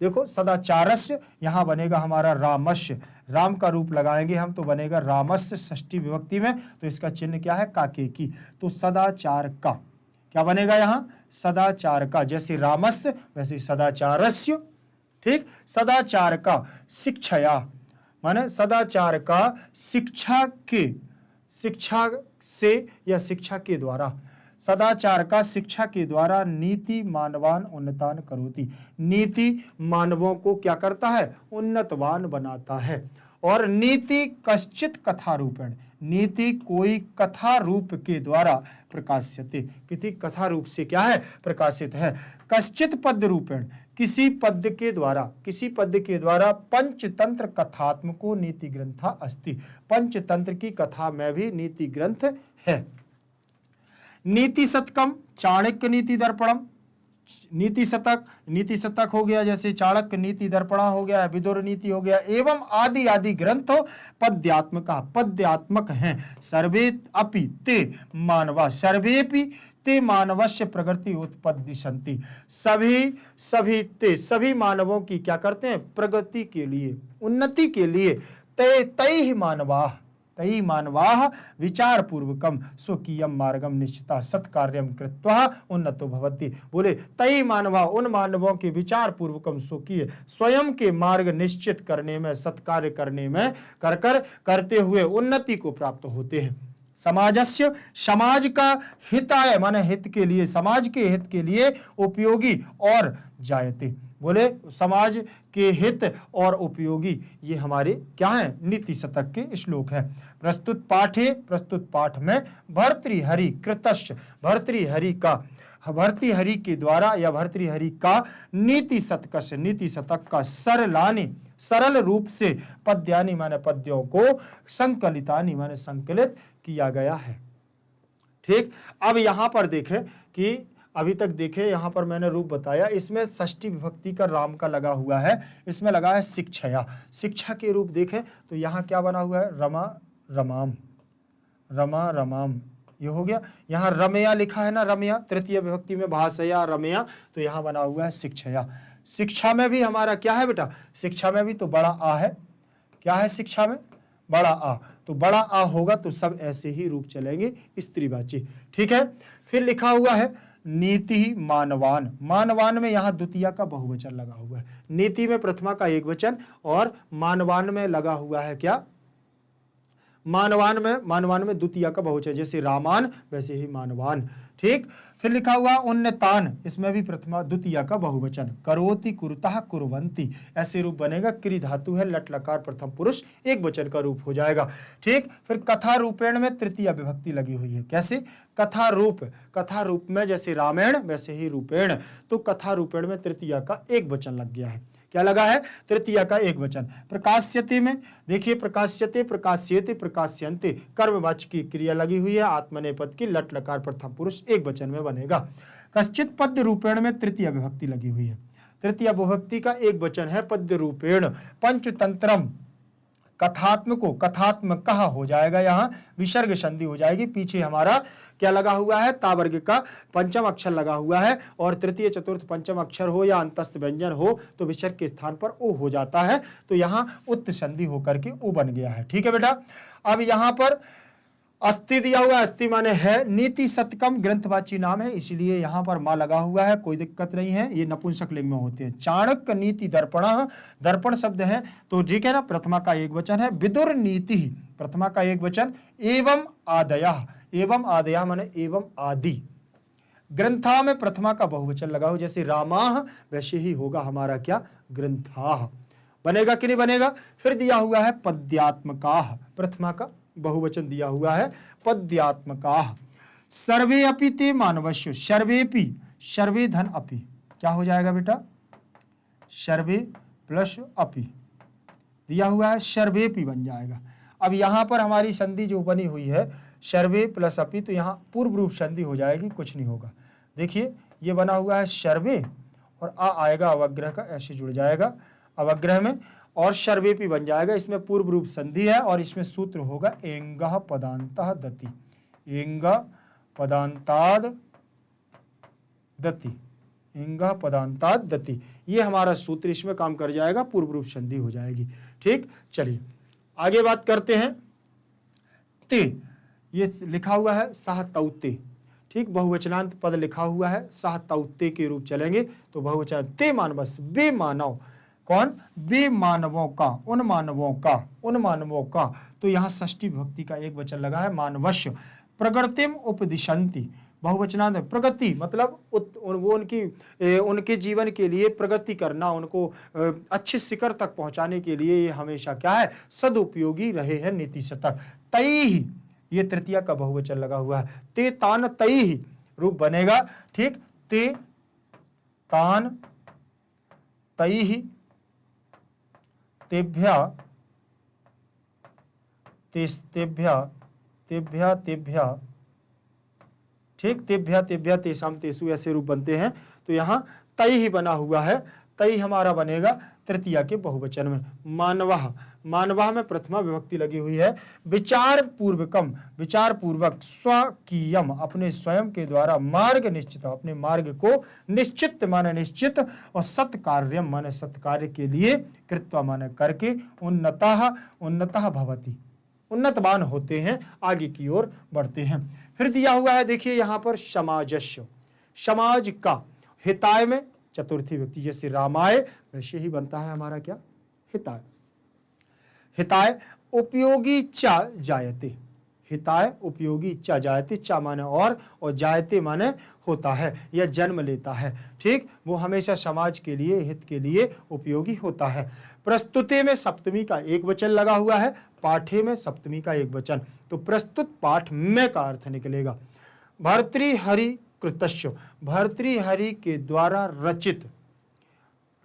देखो सदाचारस्य यहां बनेगा हमारा रामस्य, राम का रूप लगाएंगे हम तो बनेगा रामस्य षष्ठी विभक्ति में, तो इसका चिन्ह क्या है? काके की। तो सदाचार का क्या बनेगा यहां? सदाचार का, जैसे रामस्य वैसे सदाचारस्य, ठीक। सदाचार का शिक्षया माने सदाचार का शिक्षा के, शिक्षा से या शिक्षा के द्वारा, सदाचार का शिक्षा के द्वारा नीति मानवान उन्नतान करोति, नीति मानवों को क्या करता है? उन्नतवान बनाता है। और नीति कश्चित कथा रूपेण, नीति कोई कथा रूप के द्वारा प्रकाश्यते, किसी कथा रूप से क्या है? प्रकाशित है। कश्चित पद रूपेण, किसी पद के द्वारा, किसी पद के द्वारा पंचतंत्र कथात्मको नीति ग्रंथा अस्ति, पंचतंत्र की कथा में भी नीति ग्रंथ है। नीति शतकम चाणक्य नीति दर्पणम, नीति शतक हो गया, जैसे चाणक्य नीति दर्पणा हो गया, विदुर नीति हो गया, एवं आदि आदि ग्रंथ पद्यात्मक, पद्यात्मक हैं। सर्वे अपि ते मानवा, सर्वेपि ते मानवस्य प्रगति उत्पत्ति संति, सभी मानवों की क्या करते हैं? प्रगति के लिए, उन्नति के लिए। तै मानवाः विचार पूर्वकम स्वकीयम मार्गम निश्चिता सत्कार्यम कृत्वा उन्नतो भवति। बोले तै मानवा, उन मानवों के विचार पूर्वकम स्वकीय, स्वयं के मार्ग निश्चित करने में, सत्कार्य करने में, करते हुए उन्नति को प्राप्त होते हैं। समाजस्य, समाज का हिताय माने हित के लिए, समाज के हित के लिए उपयोगी और जायते, बोले समाज के हित और उपयोगी, ये हमारे क्या है? नीति शतक के श्लोक है। प्रस्तुत पाठ में भर्तृहरि कृतश्च, भर्तृहरि के द्वारा या भर्तृहरि का नीति शतक का सरल रूप से पद्यानि माने पद्यों को, संकलितानि माने संकलित किया गया है, ठीक। अब यहां पर देखें कि अभी तक देखें यहां पर मैंने रूप बताया, इसमें षष्ठी विभक्ति का राम का लगा हुआ है, इसमें लगा है शिक्षया, शिक्षा के रूप देखें तो यहां क्या बना हुआ है? रमा रमाम, ये हो गया। यहाँ रमया लिखा है ना, रमया तृतीय विभक्ति में भाषया रमया, तो यहाँ बना हुआ है शिक्षया। शिक्षा में भी हमारा क्या है बेटा? शिक्षा में भी तो बड़ा आ है, क्या है शिक्षा में? बड़ा आ, तो बड़ा आ होगा तो सब ऐसे ही रूप चलेंगे स्त्रीवाची, ठीक है। फिर लिखा हुआ है नीति मानवान, मानवान में यहाँ द्वितीया का बहुवचन लगा हुआ है, नीति में प्रथमा का एक वचन और मानवान में लगा हुआ है क्या? मानवान में द्वितीया का बहुवचन, जैसे रामान वैसे ही मानवान, ठीक। फिर लिखा हुआ उन्नतान, इसमें भी प्रथमा द्वितीया का बहुवचन। करोति कुरुतः कुर्वन्ति, ऐसे रूप बनेगा, क्रि धातु है, लट लकार प्रथम पुरुष एक वचन का रूप हो जाएगा, ठीक। फिर कथा रूपेण में तृतीया विभक्ति लगी हुई है, कैसे? कथा रूप में जैसे रामायण वैसे ही रूपेण, तो कथा रूपेण में तृतीया का एक वचन लग गया है, क्या लगा है? तृतीया का एक वचन। प्रकाश्यते में देखिए, प्रकाश्यते, प्रकाश्यते, प्रकाश्यन्ते कर्मवाच्य की क्रिया लगी हुई है, आत्मनेपद की, लट लकार प्रथम पुरुष एक वचन में बनेगा। कश्चित पद्य रूपेण में तृतीया विभक्ति लगी हुई है, तृतीया विभक्ति का एक वचन है पद्य रूपेण। पंचतंत्रम कथात्मको, कथात्मक कहा हो जाएगा, यहाँ विसर्ग संधि हो जाएगी, पीछे हमारा क्या लगा हुआ है? तावर्ग का पंचम अक्षर लगा हुआ है, और तृतीय चतुर्थ पंचम अक्षर हो या अंतस्थ व्यंजन हो तो विसर्ग के स्थान पर ओ हो जाता है, तो यहाँ उत्त संधि होकर के ओ बन गया है, ठीक है बेटा। अब यहाँ पर अस्ति दिया हुआ, अस्ति माने है, नीति शतकम ग्रंथवाची नाम है, इसलिए यहाँ पर माँ लगा हुआ है, कोई दिक्कत नहीं है, ये नपुंसक लिंग में होते हैं। चाणक्य नीति दर्पण, दर्पण शब्द है तो ठीक है ना, प्रथमा का एक वचन है। विदुर नीति, प्रथमा का एक वचन, एवं आदयः, एवं आदयः माने एवं आदि। ग्रंथा में प्रथमा का बहुवचन लगा हो, जैसे रामाः वैसे ही होगा हमारा क्या, ग्रंथाः। बनेगा कि नहीं बनेगा। फिर दिया हुआ है पद्यात्मकाः, प्रथमा का बहुवचन दिया हुआ है पद्यात्मकाः। सर्वे अपि ते मानवस्य, सर्वेपि, सर्वे धन अपि, क्या हो जाएगा बेटा, सर्वे प्लस अपि दिया हुआ है, सर्वेपि बन जाएगा। अब यहां पर हमारी संधि जो बनी हुई है सर्वे प्लस अपि, तो यहां पूर्व रूप संधि हो जाएगी, कुछ नहीं होगा। देखिए ये बना हुआ है सर्वे और आ आएगा अवग्रह का, ऐसे जुड़ जाएगा अवग्रह में और सर्वेपि बन जाएगा। इसमें पूर्व रूप संधि है और इसमें सूत्र होगा एंगः पदान्तः दति, एंगः पदान्ताद् दति, एंगः पदान्ताद् दति, ये हमारा सूत्र इसमें काम कर जाएगा, पूर्व रूप संधि हो जाएगी। ठीक, चलिए आगे बात करते हैं। ते, ये लिखा हुआ है सह तौते, ठीक, बहुवचनांत पद लिखा हुआ है, सह तौते के रूप चलेंगे तो बहुवचन ते मानवस्य, बे मानव, कौन, बे मानवों का, उन मानवों का, उन मानवों का, तो यहाँ षष्ठी विभक्ति का एक वचन लगा है मानवस्य। प्रगतिम उपदिशन्ति, बहुवचनांत प्रगति मतलब वो उनके जीवन के लिए प्रगति करना, उनको अच्छे शिखर तक पहुंचाने के लिए ये हमेशा क्या है, सदुपयोगी रहे हैं नीति शतक। तैहि, ये तृतीया का बहुवचन लगा हुआ है, ते तान तैहि रूप बनेगा, ठीक, ते तान तैहि तेभ्या तेभ्या तेभ्या तेभ्या, ठीक, तेभ्या तेभ्या तेषाम तेषु, ऐसे रूप बनते हैं। तो यहाँ तई ही बना हुआ है, तई हमारा बनेगा तृतीया के बहुवचन में। मानवः, मानवः में प्रथमा विभक्ति लगी हुई है। विचार पूर्वकम, विचार पूर्वक, स्वकीयम अपने स्वयं के द्वारा, मार्ग निश्चित अपने मार्ग को, निश्चित माने निश्चित और सत्कार्यम माने सत्कार्य के लिए, कृत्वा माने करके, उन्नतः उन्नतः भवति उन्नतमान होते हैं, आगे की ओर बढ़ते हैं। फिर दिया हुआ है देखिए यहाँ पर समाजस्य, समाज का, हिताय में चतुर्थी व्यक्ति, जैसे रामाय वैसे ही बनता है हमारा क्या, हिताय। हिताय उपयोगी चा जायते, हिताय उपयोगी चा जायते, चा माने और जायते माने होता है या जन्म लेता है, ठीक, वो हमेशा समाज के लिए, हित के लिए उपयोगी होता है। प्रस्तुते में सप्तमी का एक वचन लगा हुआ है, पाठे में सप्तमी का एक वचन, तो प्रस्तुत पाठ में का अर्थ निकलेगा। भर्तृहरि कृतस्य, भर्तृहरि के द्वारा रचित,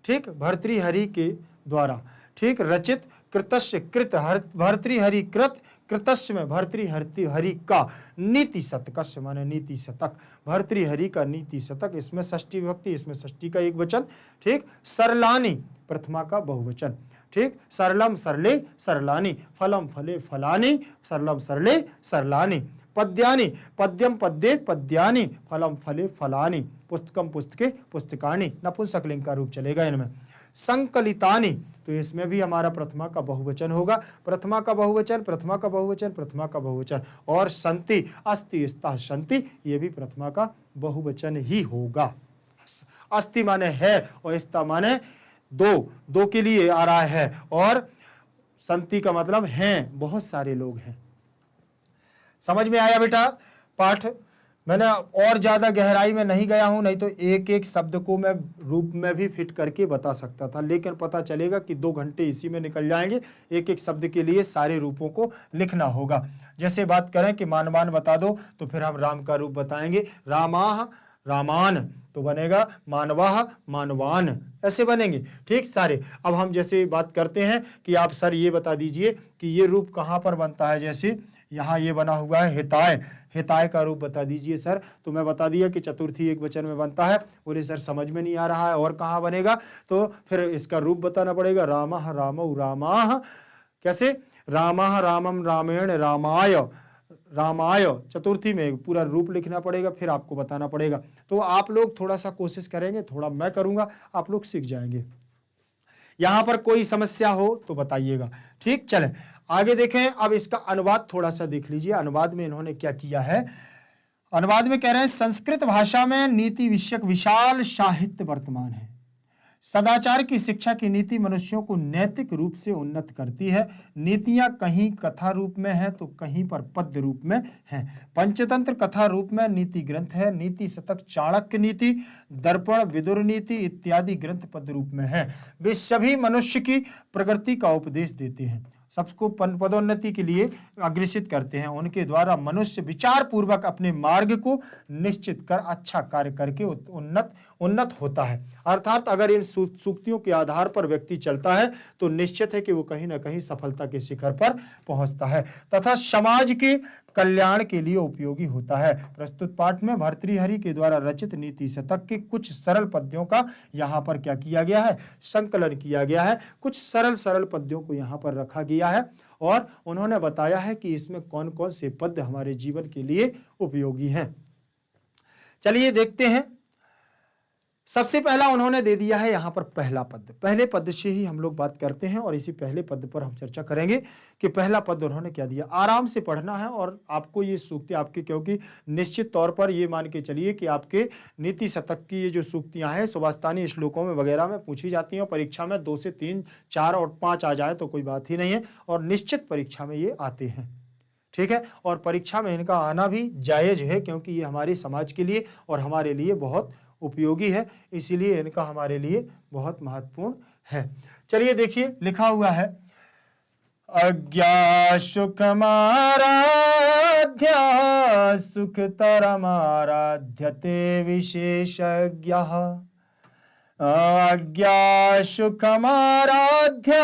ठीक, भर्तृहरि के द्वारा, ठीक, रचित, कृतस्य कृत, भर्तृहरि कृत, कृतस्य में भर्तृहरि का, नीति शतकस्य माने नीति शतक, भर्तृहरि का नीति शतक, इसमें षष्ठी विभक्ति, इसमें षष्ठी का एक वचन, ठीक। सरलानी प्रथमा का बहुवचन, ठीक, सरलम सरले सरलानी, फलम फले फलानी, सरलम सरले सरलानी। पद्यानि, पद्यम पद्ये पद्यानि, फलम फले फलानी, पुस्तकम पुस्तके पुस्तकानि, नपुंसकलिंग का रूप चलेगा इनमें। संकलितानि, तो इसमें भी हमारा प्रथमा का बहुवचन होगा, प्रथमा का बहुवचन, प्रथमा का बहुवचन, प्रथमा का बहुवचन। और संति, अस्ति स्तः संति, ये भी प्रथमा का बहुवचन ही होगा। अस्ति माने है और स्तः माने दो, दो के लिए आ रहा है, और संति का मतलब हैं, बहुत सारे लोग हैं। समझ में आया बेटा पाठ। मैंने और ज्यादा गहराई में नहीं गया हूं, नहीं तो एक एक शब्द को मैं रूप में भी फिट करके बता सकता था, लेकिन पता चलेगा कि 2 घंटे इसी में निकल जाएंगे। एक एक शब्द के लिए सारे रूपों को लिखना होगा। जैसे बात करें कि मानवान बता दो, तो फिर हम राम का रूप बताएंगे, रामाह रामान, तो बनेगा मानवाह मानवान, ऐसे बनेंगे, ठीक सारे। अब हम जैसे बात करते हैं कि आप सर ये बता दीजिए कि ये रूप कहाँ पर बनता है, जैसे यहाँ ये बना हुआ है हिताय, हिताय का रूप बता दीजिए सर, तो मैं बता दिया कि चतुर्थी एक वचन में बनता है। बोले सर समझ में नहीं आ रहा है, और कहाँ बनेगा, तो फिर इसका रूप बताना पड़ेगा, रामः रामौ रामाः, कैसे, रामः रामम रामेण रामाय, रामाय, चतुर्थी में पूरा रूप लिखना पड़ेगा, फिर आपको बताना पड़ेगा। तो आप लोग थोड़ा सा कोशिश करेंगे, थोड़ा मैं करूंगा, आप लोग सीख जाएंगे। यहां पर कोई समस्या हो तो बताइएगा, ठीक। चले आगे देखें। अब इसका अनुवाद थोड़ा सा देख लीजिए, अनुवाद में इन्होंने क्या किया है। अनुवाद में कह रहे हैं, संस्कृत भाषा में नीति विषयक विशाल साहित्य वर्तमान है। सदाचार की शिक्षा की नीति मनुष्यों को नैतिक रूप से उन्नत करती है। नीतियां कहीं कथा रूप में है तो कहीं पर पद्य रूप में है। पंचतंत्र कथा रूप में नीति ग्रंथ है। नीति शतक, चाणक्य नीति, दर्पण, विदुर नीति इत्यादि ग्रंथ पद्य रूप में है। वे सभी मनुष्य की प्रगति का उपदेश देते हैं, सबको पदोन्नति के लिए अग्रसित करते हैं। उनके द्वारा मनुष्य विचार पूर्वक अपने मार्ग को निश्चित कर अच्छा कार्य करके उन्नत होता है। अर्थात अगर इन सूक्तियों के आधार पर व्यक्ति चलता है तो निश्चित है कि वो कहीं ना कहीं सफलता के शिखर पर पहुंचता है तथा समाज के कल्याण के लिए उपयोगी होता है। प्रस्तुत पाठ में भर्तृहरि के द्वारा रचित नीति शतक के कुछ सरल पद्यों का यहाँ पर क्या किया गया है, संकलन किया गया है। कुछ सरल पद्यों को यहाँ पर रखा गया है और उन्होंने बताया है कि इसमें कौन कौन से पद्य हमारे जीवन के लिए उपयोगी हैं। चलिए देखते हैं। सबसे पहला उन्होंने दे दिया है यहाँ पर पहला पद। पहले पद से ही हम लोग बात करते हैं और इसी पहले पद पर हम चर्चा करेंगे कि पहला पद उन्होंने क्या दिया। आराम से पढ़ना है और आपको ये सूक्ति आपकी, क्योंकि निश्चित तौर पर ये मान के चलिए कि आपके नीति शतक की ये जो सूक्तियां हैं सुभाषितानी श्लोकों में वगैरह में पूछी जाती हैं और परीक्षा में 2 से 3, 4 और 5 आ जाए तो कोई बात ही नहीं है और निश्चित परीक्षा में ये आते हैं। ठीक है, और परीक्षा में इनका आना भी जायज है क्योंकि ये हमारे समाज के लिए और हमारे लिए बहुत उपयोगी है, इसीलिए इनका हमारे लिए बहुत महत्वपूर्ण है। चलिए देखिए, लिखा हुआ है अज्ञा सुखमाराध्या सुखतरमाराध्यते विशेषज्ञः। अज्ञा सुखमाराध्या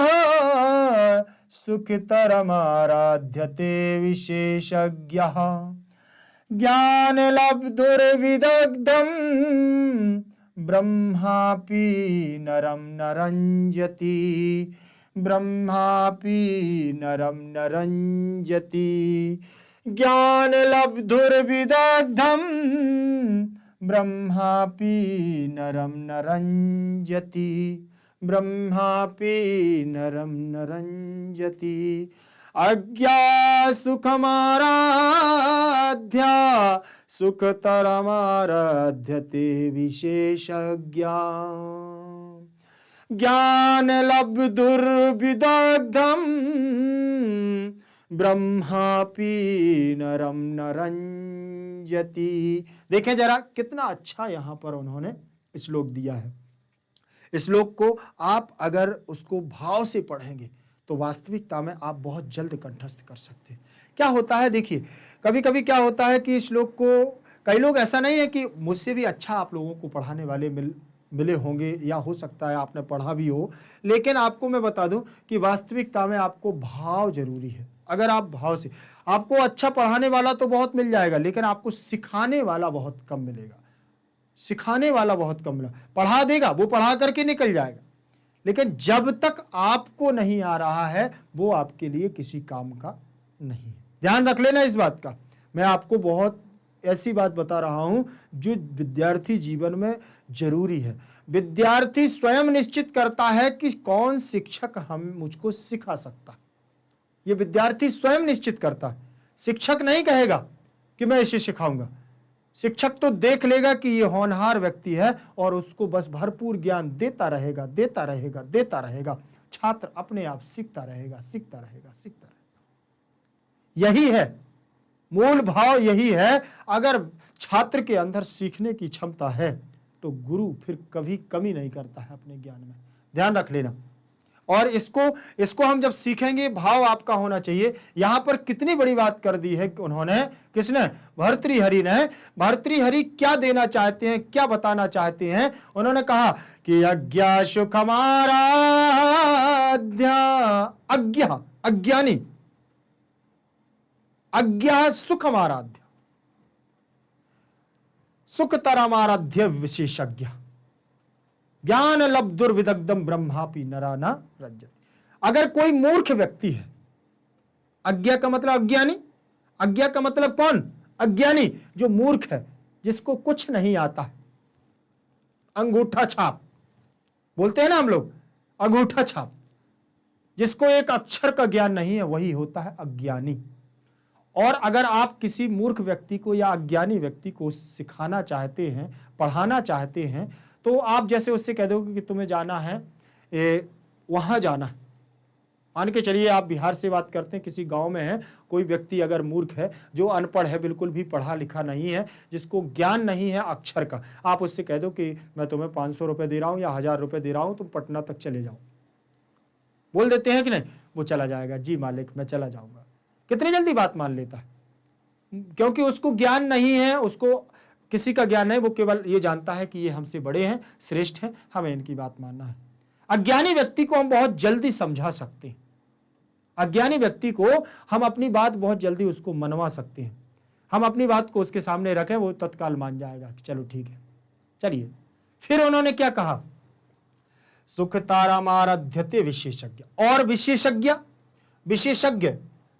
सुखतरमाराध्यते विशेषज्ञः। ज्ञानलब्धुर्विदग्धं ब्रह्मापि नरं न रञ्जति। ब्रह्मापि नरं न रञ्जति। ज्ञानलब्धुर्विदग्धं ब्रह्मापि नरं न रञ्जति। ब्रह्मापि नरं न रञ्जति। अज्ञा सुखमाराध्या सुखतरमाराध्यते विशेषज्ञा। ज्ञानलब्धुर्विदग्धं ब्रह्मापि नरं न रञ्जति। देखें जरा कितना अच्छा यहां पर उन्होंने श्लोक दिया है। श्लोक को आप अगर उसको भाव से पढ़ेंगे तो वास्तविकता में आप बहुत जल्द कंठस्थ कर सकते हैं। क्या होता है, देखिए कभी कभी क्या होता है कि श्लोक को कई लोग, ऐसा नहीं है कि मुझसे भी अच्छा आप लोगों को पढ़ाने वाले मिले होंगे या हो सकता है आपने पढ़ा भी हो, लेकिन आपको मैं बता दूं कि वास्तविकता में आपको भाव जरूरी है। अगर आप भाव से, आपको अच्छा पढ़ाने वाला तो बहुत मिल जाएगा लेकिन आपको सिखाने वाला बहुत कम मिलेगा। सिखाने वाला बहुत कम मिलेगा। पढ़ा देगा, वो पढ़ा करके निकल जाएगा, लेकिन जब तक आपको नहीं आ रहा है वो आपके लिए किसी काम का नहीं है। ध्यान रख लेना इस बात का। मैं आपको बहुत ऐसी बात बता रहा हूं जो विद्यार्थी जीवन में जरूरी है। विद्यार्थी स्वयं निश्चित करता है कि कौन शिक्षक मुझको सिखा सकता है। ये विद्यार्थी स्वयं निश्चित करता है। शिक्षक नहीं कहेगा कि मैं इसे सिखाऊंगा। शिक्षक तो देख लेगा कि ये होनहार व्यक्ति है और उसको बस भरपूर ज्ञान देता रहेगा, देता रहेगा, देता रहेगा। छात्र अपने आप सीखता रहेगा, सीखता रहेगा, सीखता रहेगा। यही है मूल भाव, यही है। अगर छात्र के अंदर सीखने की क्षमता है तो गुरु फिर कभी कमी नहीं करता है अपने ज्ञान में। ध्यान रख लेना। और इसको हम जब सीखेंगे, भाव आपका होना चाहिए। यहां पर कितनी बड़ी बात कर दी है उन्होंने, किसने, भर्तृहरि ने। भर्तृहरि क्या देना चाहते हैं, क्या बताना चाहते हैं? उन्होंने कहा कि अज्ञा सुखमाराध्या, अज्ञा अज्ञानी, अज्ञा सुखमाराध्य, सुखतरमाराध्य विशेषज्ञ। ज्ञान लब्धुर्विदग्धम ब्रह्मापि नरा न रज्जति। अगर कोई मूर्ख व्यक्ति है, अज्ञा का मतलब अज्ञानी, अज्ञा का मतलब कौन, अज्ञानी, जो मूर्ख है, जिसको कुछ नहीं आता है। अंगूठा छाप बोलते हैं ना हम लोग, अंगूठा छाप, जिसको एक अक्षर का ज्ञान नहीं है, वही होता है अज्ञानी। और अगर आप किसी मूर्ख व्यक्ति को या अज्ञानी व्यक्ति को सिखाना चाहते हैं, पढ़ाना चाहते हैं, तो आप जैसे उससे कह दोगे कि तुम्हें जाना है वहां जाना है। मान के चलिए आप बिहार से बात करते हैं, किसी गांव में है, कोई व्यक्ति अगर मूर्ख है, जो अनपढ़ है, बिल्कुल भी पढ़ा लिखा नहीं है, जिसको ज्ञान नहीं है अक्षर का, आप उससे कह दो कि मैं तुम्हें 500 रुपए दे रहा हूं या 1000 रुपए दे रहा हूं, तुम पटना तक चले जाओ। बोल देते हैं कि नहीं? वो चला जाएगा, जी मालिक मैं चला जाऊंगा। कितनी जल्दी बात मान लेता है, क्योंकि उसको ज्ञान नहीं है, उसको किसी का ज्ञान नहीं, वो केवल ये जानता है कि ये हमसे बड़े हैं, श्रेष्ठ हैं, हमें इनकी बात मानना है। अज्ञानी व्यक्ति को हम बहुत जल्दी समझा सकते हैं, अज्ञानी व्यक्ति को हम अपनी बात बहुत जल्दी उसको मनवा सकते हैं। हम अपनी बात को उसके सामने रखें, वो तत्काल मान जाएगा कि चलो ठीक है। चलिए फिर उन्होंने क्या कहा? सुख तारामाराध्यते विशेषज्ञ। और विशेषज्ञ, विशेषज्ञ,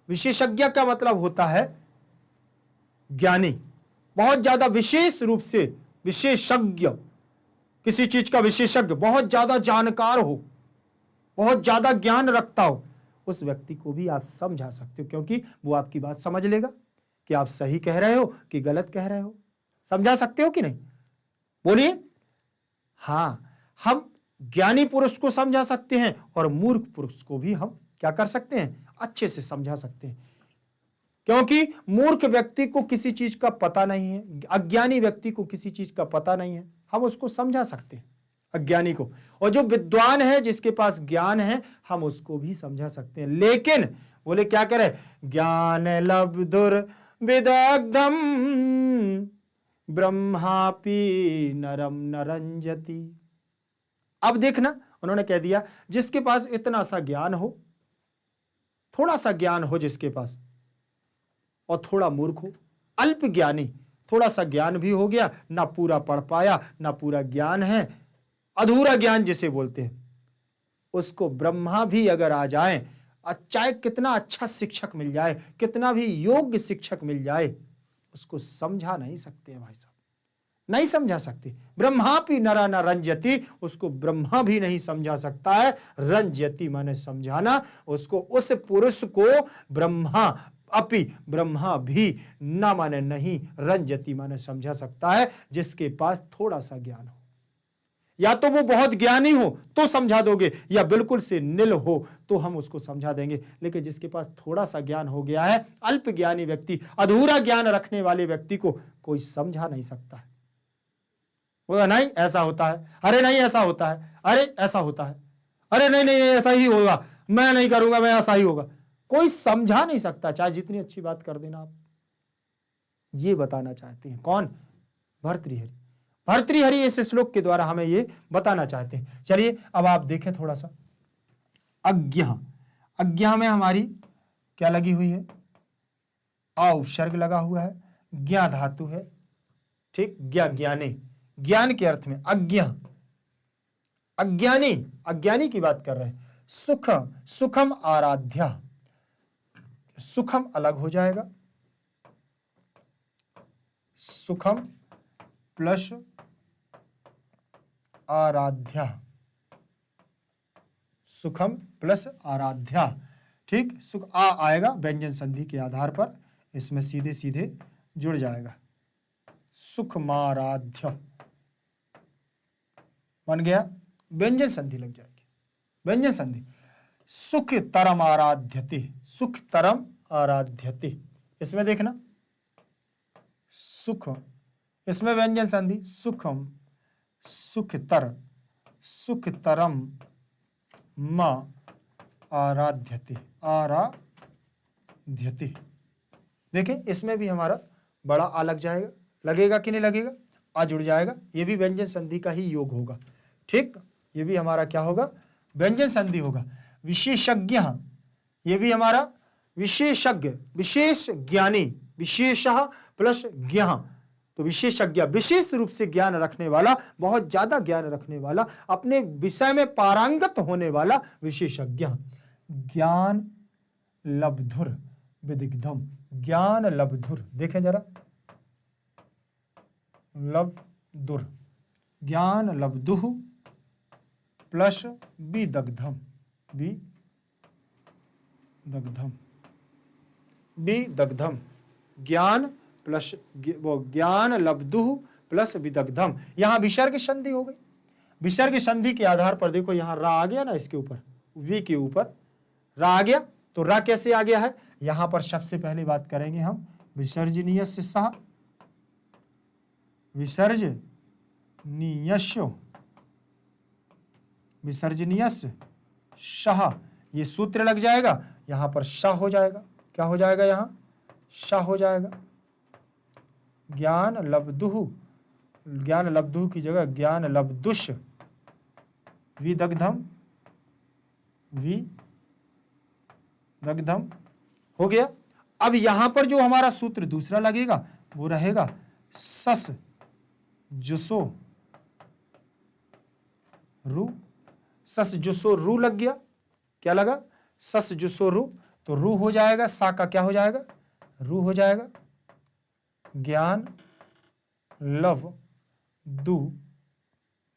विशेषज्ञ का मतलब होता है ज्ञानी, बहुत ज्यादा विशेष रूप से विशेषज्ञ, किसी चीज का विशेषज्ञ, बहुत ज्यादा जानकार हो, बहुत ज्यादा ज्ञान रखता हो, उस व्यक्ति को भी आप समझा सकते हो, क्योंकि वो आपकी बात समझ लेगा कि आप सही कह रहे हो कि गलत कह रहे हो। समझा सकते हो कि नहीं? बोलिए। हाँ, हम ज्ञानी पुरुष को समझा सकते हैं और मूर्ख पुरुष को भी हम क्या कर सकते हैं? अच्छे से समझा सकते हैं, क्योंकि मूर्ख व्यक्ति को किसी चीज का पता नहीं है, अज्ञानी व्यक्ति को किसी चीज का पता नहीं है, हम उसको समझा सकते हैं, अज्ञानी को। और जो विद्वान है, जिसके पास ज्ञान है, हम उसको भी समझा सकते हैं। लेकिन बोले क्या करे? ज्ञान लब्धुर विदग्धम ब्रह्मापि नरम नरंजति। अब देखना, उन्होंने कह दिया जिसके पास इतना सा ज्ञान हो, थोड़ा सा ज्ञान हो जिसके पास, और थोड़ा मूर्ख हो, अल्प ज्ञानी, थोड़ा सा ज्ञान भी हो गया, ना पूरा पढ़ पाया, ना पूरा ज्ञान है, अधूरा ज्ञान जिसे बोलते हैं, उसको ब्रह्मा भी अगर आ जाए, चाहे कितना अच्छा शिक्षक मिल जाए, कितना भी योग्य शिक्षक मिल जाए, उसको समझा नहीं सकते हैं भाई साहब, नहीं समझा सकते। ब्रह्मापि नरा न रंजति, उसको ब्रह्मा भी नहीं समझा सकता है। रंजति माने समझाना, उसको, उस पुरुष को ब्रह्मा अपि, ब्रह्मा भी न माने नहीं, रंजति माने समझा सकता है, जिसके पास थोड़ा सा ज्ञान हो। या तो वो बहुत ज्ञानी हो तो समझा दोगे, या बिल्कुल से निल हो तो हम उसको समझा देंगे। लेकिन जिसके पास थोड़ा सा ज्ञान हो गया है, अल्प ज्ञानी व्यक्ति, अधूरा ज्ञान रखने वाले व्यक्ति को कोई समझा नहीं सकता है। बोला नहीं ऐसा होता है, अरे नहीं ऐसा होता है, अरे ऐसा होता है, अरे नहीं नहीं ऐसा ही होगा, मैं नहीं करूंगा, मैं ऐसा ही होगा। कोई समझा नहीं सकता, चाहे जितनी अच्छी बात कर देना आप। ये बताना चाहते हैं कौन? भर्तृहरि। भर्तृहरि इस श्लोक के द्वारा हमें ये बताना चाहते हैं। चलिए अब आप देखें थोड़ा सा। अज्ञ, अज्ञ में हमारी क्या लगी हुई है? आ उपसर्ग लगा हुआ है, ज्ञा धातु है, ठीक, ज्ञा ज्ञाने, ज्ञान के अर्थ में अज्ञ, अज्ञानी, अज्ञानी की बात कर रहे हैं। सुख, सुखम आराध्या, सुखम अलग हो जाएगा, सुखम प्लस आराध्या, सुखम प्लस आराध्या, ठीक। सुख आ आएगा व्यंजन संधि के आधार पर, इसमें सीधे सीधे जुड़ जाएगा, सुखमाराध्य बन गया, व्यंजन संधि लग जाएगी, व्यंजन संधि। सुख तरम आराध्यते, सुख तरम आराध्यते, इसमें देखना सुख, इसमें व्यंजन संधि, सुखम, सुखतर, सुखतरम म आराध्यते, आराध्यते। देखें इसमें भी हमारा बड़ा आ लग जाएगा, लगेगा कि नहीं लगेगा? आ जुड़ जाएगा, ये भी व्यंजन संधि का ही योग होगा, ठीक। ये भी हमारा क्या होगा? व्यंजन संधि होगा। विशेषज्ञ, ये भी हमारा विशेषज्ञ, विशेष ज्ञानी, विशेषः प्लस ज्ञ, तो विशेषज्ञ, विशेष रूप से ज्ञान रखने वाला, बहुत ज्यादा ज्ञान रखने वाला, अपने विषय में पारंगत होने वाला विशेषज्ञ। ज्ञान लब्धुर विदिग्धम, ज्ञान लब्धुर, देखें जरा, लब्धुर, ज्ञान लब्धुः प्लस विदग्धम, विदग्धम, विदग्धम, ज्ञान प्लस वो ज्ञान लब्धुः प्लस विदग्धम, यहां विसर्ग संधि हो गई, विसर्ग संधि के आधार पर देखो यहां रा आ गया ना, इसके ऊपर वी के ऊपर रा आ गया, तो रा कैसे आ गया है, यहां पर सबसे पहले बात करेंगे हम विसर्जनीयस्य सह, विसर्जनीयस्य, विसर्जनीयस्य सह, ये सूत्र लग जाएगा, यहां पर श हो जाएगा, क्या हो जाएगा, यहां श हो जाएगा। ज्ञान लब्धुः, ज्ञान लब्धुः की जगह ज्ञान लब्धुष, विदग्धम, विदग्धम हो गया। अब यहां पर जो हमारा सूत्र दूसरा लगेगा वो रहेगा सस जुसो रू, सस जुसो रू लग गया, क्या लगा, सस जुसो रू, तो रू हो जाएगा, सा का क्या हो जाएगा, रू हो जाएगा। ज्ञान लव दु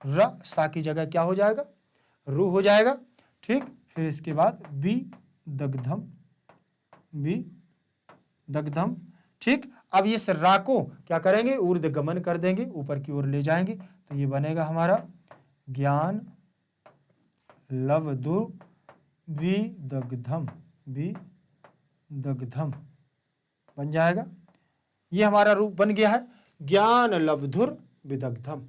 र, सा की जगह क्या हो जाएगा, रू हो जाएगा, ठीक। फिर इसके बाद बी दग्धम, बी दग्धम, ठीक। अब इस रा को क्या करेंगे, ऊर्ध्व गमन कर देंगे, ऊपर की ओर ले जाएंगे, तो ये बनेगा हमारा ज्ञान लवदु विदग्धम, विदग्धम बन जाएगा। ये हमारा रूप बन गया है ज्ञान लब्धुर विदग्धम,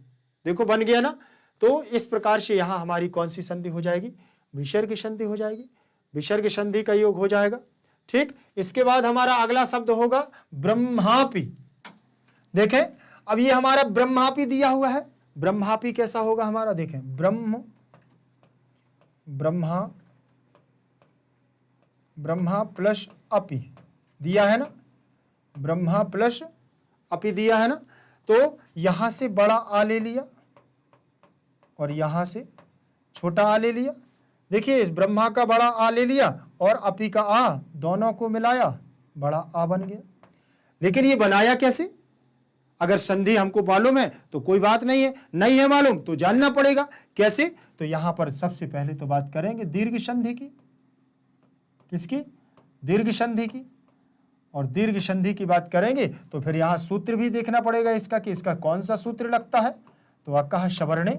देखो बन गया ना। तो इस प्रकार से यहां हमारी कौन सी संधि हो जाएगी, विसर्ग संधि हो जाएगी, विसर्ग संधि का योग हो जाएगा, ठीक। इसके बाद हमारा अगला शब्द होगा ब्रह्मापि। देखें अब ये हमारा ब्रह्मापि दिया हुआ है, ब्रह्मापि कैसा होगा हमारा, देखें ब्रह्म, ब्रह्मा, ब्रह्मा प्लस अपि दिया है ना, ब्रह्मा प्लस अपि दिया है ना, तो यहां से बड़ा आ ले लिया और यहां से छोटा आ ले लिया। देखिए इस ब्रह्मा का बड़ा आ ले लिया और अपि का आ, दोनों को मिलाया, बड़ा आ बन गया। लेकिन ये बनाया कैसे, अगर संधि हमको मालूम है तो कोई बात नहीं है, नहीं है मालूम तो जानना पड़ेगा कैसे। तो यहां पर सबसे पहले तो बात करेंगे दीर्घ संधि की, किसकी, दीर्घ संधि की। और दीर्घ संधि की बात करेंगे तो फिर यहां सूत्र भी देखना पड़ेगा इसका कि इसका कौन सा सूत्र लगता है। तो अकः सवर्णे,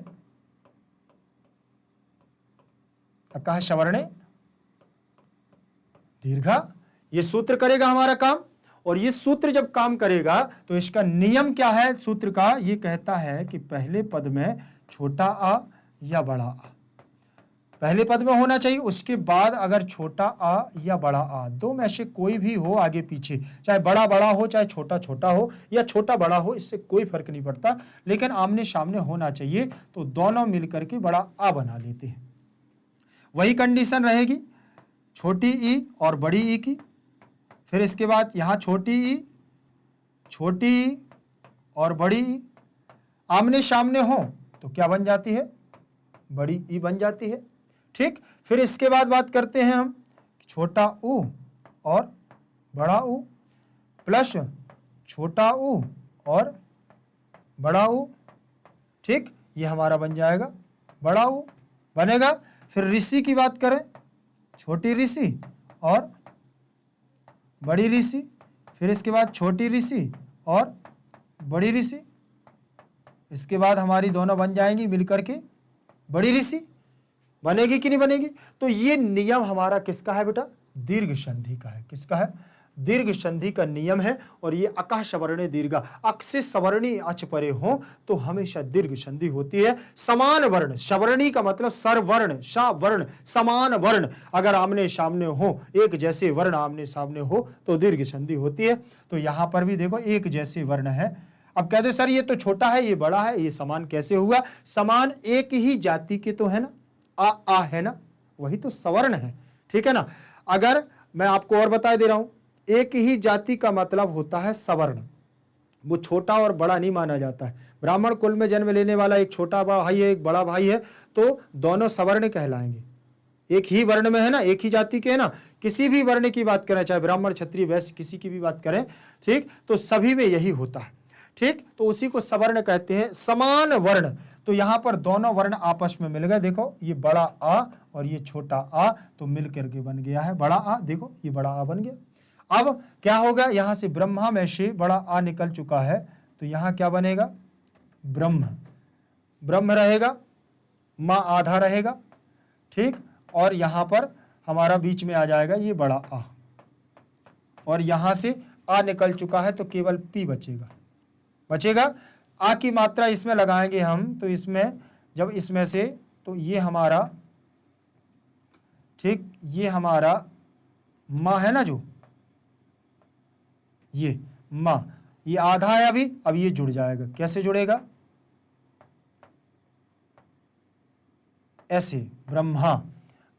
अकः सवर्णे दीर्घा, ये सूत्र करेगा हमारा काम। और ये सूत्र जब काम करेगा तो इसका नियम क्या है सूत्र का, ये कहता है कि पहले पद में छोटा आ या बड़ा आ, पहले पद में होना चाहिए, उसके बाद अगर छोटा आ या बड़ा आ, दो में से कोई भी हो आगे पीछे, चाहे बड़ा बड़ा हो चाहे छोटा छोटा हो या छोटा बड़ा हो, इससे कोई फर्क नहीं पड़ता, लेकिन आमने सामने होना चाहिए। तो दोनों मिलकर के बड़ा आ बना लेते हैं। वही कंडीशन रहेगी छोटी ई और बड़ी ई की। फिर इसके बाद यहां छोटी ई और बड़ी ई आमने सामने हो तो क्या बन जाती है, बड़ी ई बन जाती है, ठीक। फिर इसके बाद बात करते हैं हम छोटा ऊ और बड़ा ऊ प्लस छोटा ऊ और बड़ा ऊ, ठीक, ये हमारा बन जाएगा बड़ा ऊ बनेगा। फिर ऋषि की बात करें, छोटी ऋषि और बड़ी ऋषि, फिर इसके बाद छोटी ऋषि और बड़ी ऋषि, इसके बाद हमारी दोनों बन जाएंगी मिलकर के बड़ी ऋषि, बनेगी कि नहीं बनेगी। तो ये नियम हमारा किसका है बेटा, दीर्घ संधि का है। किसका है, दीर्घ संधि का नियम है। और ये अकः सवर्णे दीर्घा, अक से सवर्णी अच परे हो तो हमेशा दीर्घ संधि होती है। समान वर्ण, सवर्णी का मतलब सरवर्ण, सवर्ण, समान वर्ण अगर आमने सामने हो, एक जैसे वर्ण आमने सामने हो तो दीर्घ संधि होती है। तो यहां पर भी देखो एक जैसे वर्ण है। अब कह दो सर ये तो छोटा है ये बड़ा है, ये समान कैसे हुआ, समान एक ही जाति के तो है ना, आ है ना, वही तो सवर्ण है, ठीक है ना। अगर मैं आपको और बता दे रहा हूं, एक ही जाति का मतलब होता है सवर्ण, वो छोटा और बड़ा नहीं माना जाता है। ब्राह्मण कुल में जन्म लेने वाला एक छोटा भाई है एक बड़ा भाई है तो दोनों सवर्ण कहलाएंगे, एक ही वर्ण में है ना, एक ही जाति के है ना। किसी भी वर्ण की बात करें, चाहे ब्राह्मण क्षत्रिय वैश्य किसी की भी बात करें, ठीक, तो सभी में यही होता है, ठीक। तो उसी को सवर्ण कहते हैं, समान वर्ण। तो यहां पर दोनों वर्ण आपस में मिल गए, देखो ये बड़ा आ और ये छोटा आ तो मिल करके बन गया है बड़ा आ, देखो ये बड़ा आ बन गया। अब क्या होगा, यहां से ब्रह्मा में से बड़ा आ निकल चुका है तो यहां क्या बनेगा, ब्रह्म, ब्रह्म रहेगा, माँ आधा रहेगा, ठीक, और यहां पर हमारा बीच में आ जाएगा ये बड़ा आ, और यहां से आ निकल चुका है तो केवल पी बचेगा। आ की मात्रा इसमें लगाएंगे हम, तो इसमें जब इसमें से, तो ये हमारा, ठीक, ये हमारा माँ है ना, जो ये माँ, ये आधा है अभी, अब ये जुड़ जाएगा। कैसे जुड़ेगा? ऐसे, ब्रह्मा,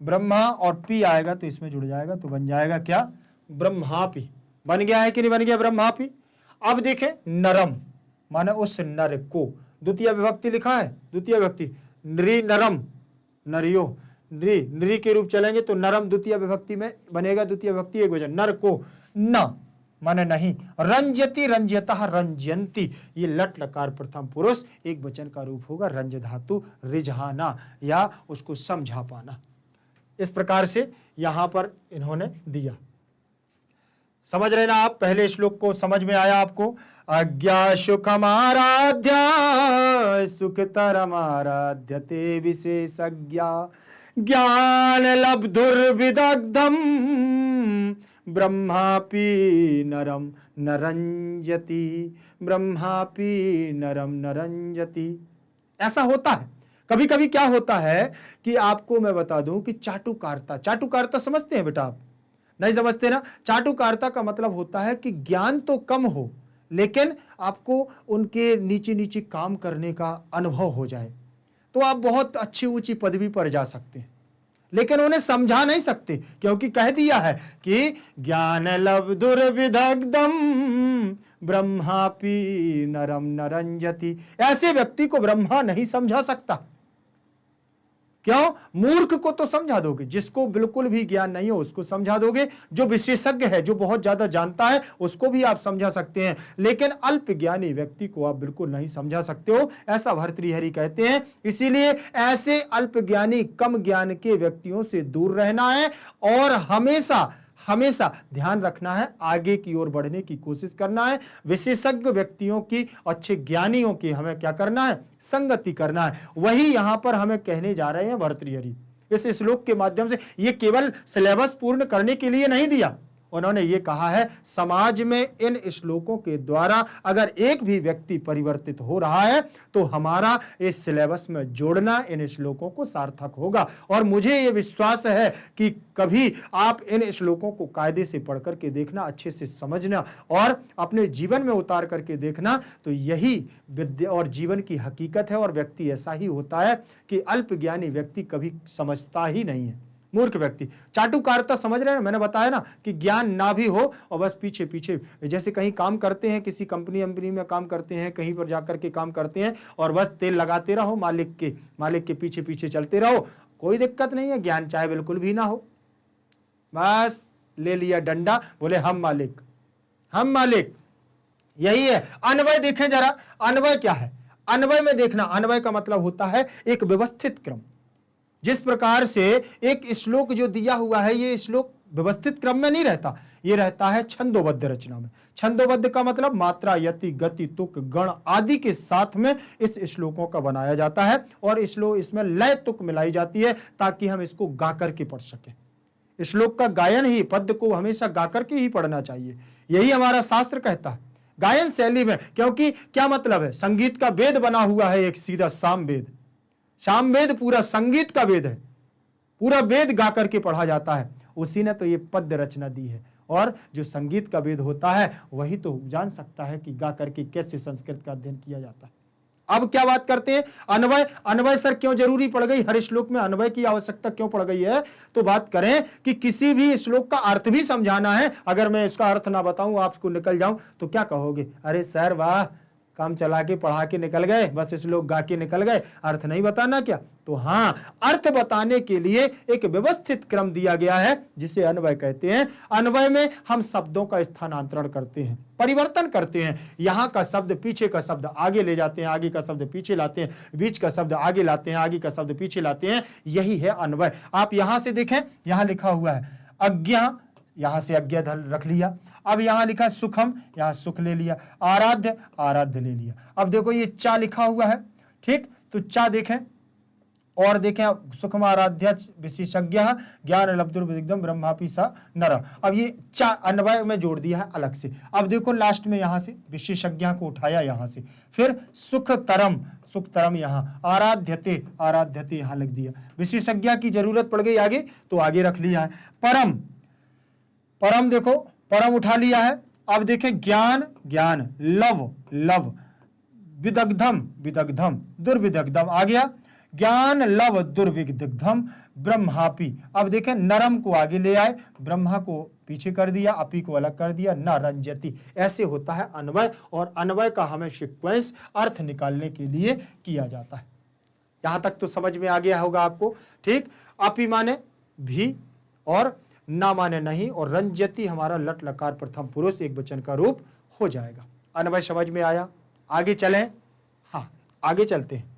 ब्रह्मा और पी आएगा तो इसमें जुड़ जाएगा, तो बन जाएगा क्या? ब्रह्मापि। बन गया है कि नहीं बन गया? ब्रह्मापि। अब देखें, नरम माने उस नर को, द्वितीय विभक्ति लिखा है, द्वितीय विभक्ति, नृ नरम, नरियो, नृ, नृ के रूप चलेंगे तो नरम द्वितीय विभक्ति में बनेगा, द्वितीय विभक्ति एक वचन, नर को, न माने नहीं, रंजति रंजयतः रंजयंती, ये लट लकार प्रथम पुरुष एक वचन का रूप होगा, रंज धातु रिझाना या उसको समझा पाना। इस प्रकार से यहां पर इन्होंने दिया। समझ रहे ना आप? पहले श्लोक को समझ में आया आपको? अज्ञा सुखमाराध्या सुखतरमाराध्यते विशेषज्ञा, ज्ञान लब्धुर्विदग्धम ब्रह्मापि नरम नरंजति, ब्रह्मापि नरम नरंजति। ऐसा होता है कभी कभी। क्या होता है कि आपको मैं बता दूं कि चाटुकारिता, चाटुकारिता समझते हैं बेटा आप? नहीं समझते ना? चाटुकारिता का मतलब होता है कि ज्ञान तो कम हो लेकिन आपको उनके नीचे नीचे काम करने का अनुभव हो जाए, तो आप बहुत अच्छी ऊंची पदवी पर जा सकते हैं, लेकिन उन्हें समझा नहीं सकते, क्योंकि कह दिया है कि ज्ञान लब्धुर्विदग्धम ब्रह्मापि नरम नरंजति। ऐसे व्यक्ति को ब्रह्मा नहीं समझा सकता। क्यों? मूर्ख को तो समझा दोगे, जिसको बिल्कुल भी ज्ञान नहीं है उसको समझा दोगे, जो विशेषज्ञ है, जो बहुत ज्यादा जानता है, उसको भी आप समझा सकते हैं, लेकिन अल्प ज्ञानी व्यक्ति को आप बिल्कुल नहीं समझा सकते हो, ऐसा भर्तृहरि कहते हैं। इसीलिए ऐसे अल्प ज्ञानी, कम ज्ञान के व्यक्तियों से दूर रहना है और हमेशा हमेशा ध्यान रखना है, आगे की ओर बढ़ने की कोशिश करना है। विशेषज्ञ व्यक्तियों की, अच्छे ज्ञानियों की हमें क्या करना है? संगति करना है। वही यहां पर हमें कहने जा रहे हैं भर्तृहरि इस श्लोक के माध्यम से। ये केवल सिलेबस पूर्ण करने के लिए नहीं दिया, उन्होंने ये कहा है समाज में इन श्लोकों के द्वारा अगर एक भी व्यक्ति परिवर्तित हो रहा है तो हमारा इस सिलेबस में जोड़ना इन श्लोकों को सार्थक होगा। और मुझे ये विश्वास है कि कभी आप इन श्लोकों को कायदे से पढ़ करके देखना, अच्छे से समझना और अपने जीवन में उतार करके देखना, तो यही विद्या और जीवन की हकीकत है। और व्यक्ति ऐसा ही होता है कि अल्पज्ञानी व्यक्ति कभी समझता ही नहीं है, मूर्ख व्यक्ति। चाटुकारिता समझ रहे हैं? मैंने बताया ना कि ज्ञान ना भी हो और बस पीछे पीछे, जैसे कहीं काम करते हैं, किसी कंपनी में काम करते हैं, कहीं पर जाकर के काम करते हैं और बस तेल लगाते रहो, मालिक के पीछे पीछे चलते रहो, कोई दिक्कत नहीं है, ज्ञान चाहे बिल्कुल भी ना हो, बस ले लिया डंडा, बोले हम मालिक, हम मालिक। यही है अन्वय। देखें जरा, अन्वय क्या है? अन्वय में देखना, अन्वय का मतलब होता है एक व्यवस्थित क्रम। जिस प्रकार से एक श्लोक जो दिया हुआ है, ये श्लोक व्यवस्थित क्रम में नहीं रहता, ये रहता है छंदोबद्ध रचना में। छंदोबद्ध का मतलब मात्रा, यति, गति, तुक, गण आदि के साथ में इस श्लोकों का बनाया जाता है और इसमें लय तुक मिलाई जाती है ताकि हम इसको गा करके पढ़ सकें। श्लोक का गायन ही, पद्य को हमेशा गा करके ही पढ़ना चाहिए, यही हमारा शास्त्र कहता है, गायन शैली में। क्योंकि क्या मतलब है? संगीत का वेद बना हुआ है एक सीधा सामवेद। सामवेद पूरा संगीत का वेद है, पूरा वेद गा करके पढ़ा जाता है, उसी ने तो ये पद्य रचना दी है। और जो संगीत का वेद होता है वही तो जान सकता है कि गा करके कैसे संस्कृत का अध्ययन किया जाता है। अब क्या बात करते हैं? अन्वय। अन्वय सर क्यों जरूरी पड़ गई? हर श्लोक में अन्वय की आवश्यकता क्यों पड़ गई है? तो बात करें कि किसी भी श्लोक का अर्थ भी समझाना है, अगर मैं इसका अर्थ ना बताऊं, आपको निकल जाऊं, तो क्या कहोगे? अरे सर वाह, काम चला के पढ़ा के निकल गए, बस इस लोग गा के निकल गए, अर्थ नहीं बताना क्या? तो हाँ, अर्थ बताने के लिए एक व्यवस्थित क्रम दिया गया है जिसे अन्वय कहते हैं। अन्वय में हम शब्दों का स्थानांतरण करते हैं, परिवर्तन करते हैं, यहां का शब्द पीछे का शब्द आगे ले जाते हैं, आगे का शब्द पीछे लाते हैं, बीच का शब्द आगे लाते हैं, आगे का शब्द पीछे लाते हैं, यही है अन्वय। आप यहां से देखें, यहां लिखा हुआ है अज्ञा, यहां से अज्ञा रख लिया। अब यहां लिखा सुखम, यहां सुख ले लिया। आराध्य, आराध्य ले लिया। अब देखो ये चा लिखा हुआ है, ठीक, तो चा देखें, और देखें सुखमाराध्य विशेषज्ञ ज्ञान लब्धुर्विदिग्धम ब्रह्मापि स नर। अब ये अन्वय में जोड़ दिया है अलग से। अब देखो लास्ट में यहां से विशेषज्ञ को उठाया यहां से, फिर सुखतरम, सुखतरम यहाँ आराध्यते, आराध्यते यहां लिख दिया। विशेषज्ञ की जरूरत पड़ गई आगे तो आगे रख लिया है। परम, परम देखो परम उठा लिया है। अब देखें ज्ञान, ज्ञान, लव, लव, विदग्धम, विदग्धम, दुर्विदग्धम आ गया। ज्ञान लव दुर्विदग्धम ब्रह्मापि। अब देखें नरम को आगे ले आए, ब्रह्मा को पीछे कर दिया, अपी को अलग कर दिया, न रंजति। ऐसे होता है अन्वय, और अन्वय का हमें सीक्वेंस अर्थ निकालने के लिए किया जाता है। यहां तक तो समझ में आ गया होगा आपको, ठीक। अपी माने भी और ना माने नहीं, और रंजति हमारा लट लकार प्रथम पुरुष एक वचन का रूप हो जाएगा। अन्वय समझ में आया? आगे चलें। हाँ आगे चलते हैं,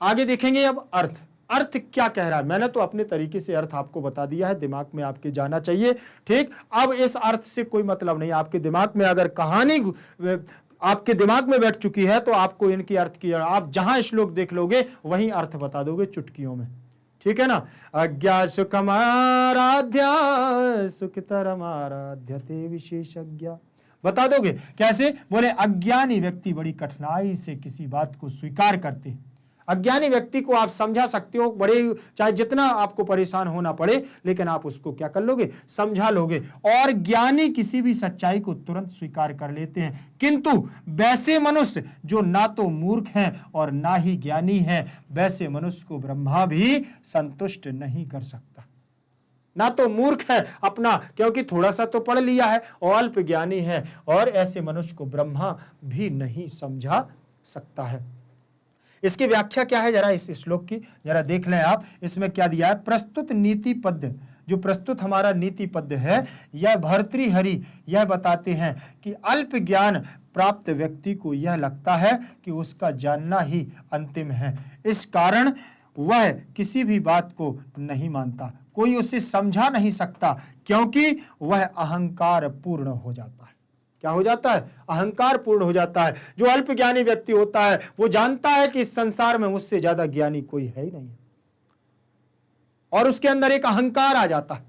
आगे देखेंगे अब अर्थ। अर्थ क्या कह रहा है? मैंने तो अपने तरीके से अर्थ आपको बता दिया है, दिमाग में आपके जाना चाहिए, ठीक। अब इस अर्थ से कोई मतलब नहीं, आपके दिमाग में अगर कहानी आपके दिमाग में बैठ चुकी है तो आपको इनकी अर्थ की, आप जहां श्लोक देख लोगे वहीं अर्थ बता दोगे चुटकियों में, ठीक है ना। अज्ञा सुखमाराध्या सुखतरमाराध्यते विशेषज्ञ, बता दोगे कैसे? बोले अज्ञानी व्यक्ति बड़ी कठिनाई से किसी बात को स्वीकार करते हैं। अज्ञानी व्यक्ति को आप समझा सकते हो, बड़े चाहे जितना आपको परेशान होना पड़े, लेकिन आप उसको क्या कर लोगे? समझा लोगे। और ज्ञानी किसी भी सच्चाई को तुरंत स्वीकार कर लेते हैं, किंतु वैसे मनुष्य जो ना तो मूर्ख हैं और ना ही ज्ञानी हैं, वैसे मनुष्य को ब्रह्मा भी संतुष्ट नहीं कर सकता। ना तो मूर्ख है अपना, क्योंकि थोड़ा सा तो पढ़ लिया है, और अल्प ज्ञानी है, और ऐसे मनुष्य को ब्रह्मा भी नहीं समझा सकता है। इसकी व्याख्या क्या है? जरा इस श्लोक की जरा देख लें आप। इसमें क्या दिया है? प्रस्तुत नीति पद्य, जो प्रस्तुत हमारा नीति पद्य है, यह भर्तृहरि यह बताते हैं कि अल्प ज्ञान प्राप्त व्यक्ति को यह लगता है कि उसका जानना ही अंतिम है, इस कारण वह किसी भी बात को नहीं मानता, कोई उसे समझा नहीं सकता, क्योंकि वह अहंकार पूर्ण हो जाता है। क्या हो जाता है? अहंकार पूर्ण हो जाता है। जो अल्प ज्ञानी व्यक्ति होता है वो जानता है कि इस संसार में मुझसे ज्यादा ज्ञानी कोई है ही नहीं, और उसके अंदर एक अहंकार आ जाता है।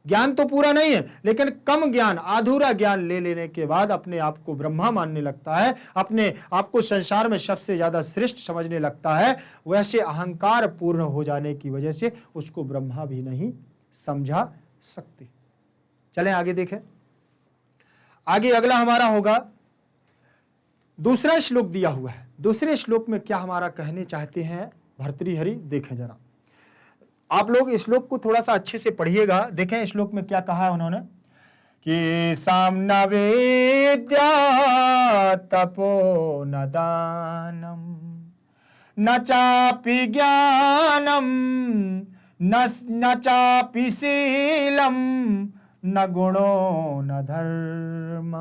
ज्ञान तो पूरा नहीं है, लेकिन कम ज्ञान, अधूरा ज्ञान ले लेने के बाद अपने आप को ब्रह्मा मानने लगता है, अपने आप को संसार में सबसे ज्यादा श्रेष्ठ समझने लगता है। वैसे अहंकार पूर्ण हो जाने की वजह से उसको ब्रह्मा भी नहीं समझा सकते। चलें आगे देखें। आगे अगला हमारा होगा, दूसरा श्लोक दिया हुआ है। दूसरे श्लोक में क्या हमारा कहने चाहते हैं भर्तृहरि, देखें जरा। आप लोग इस श्लोक को थोड़ा सा अच्छे से पढ़िएगा। देखें श्लोक में क्या कहा है उन्होंने कि साम्ना वेद्या तपो न दानम न चापि ज्ञानम न चापि शीलम न गुणो न धर्म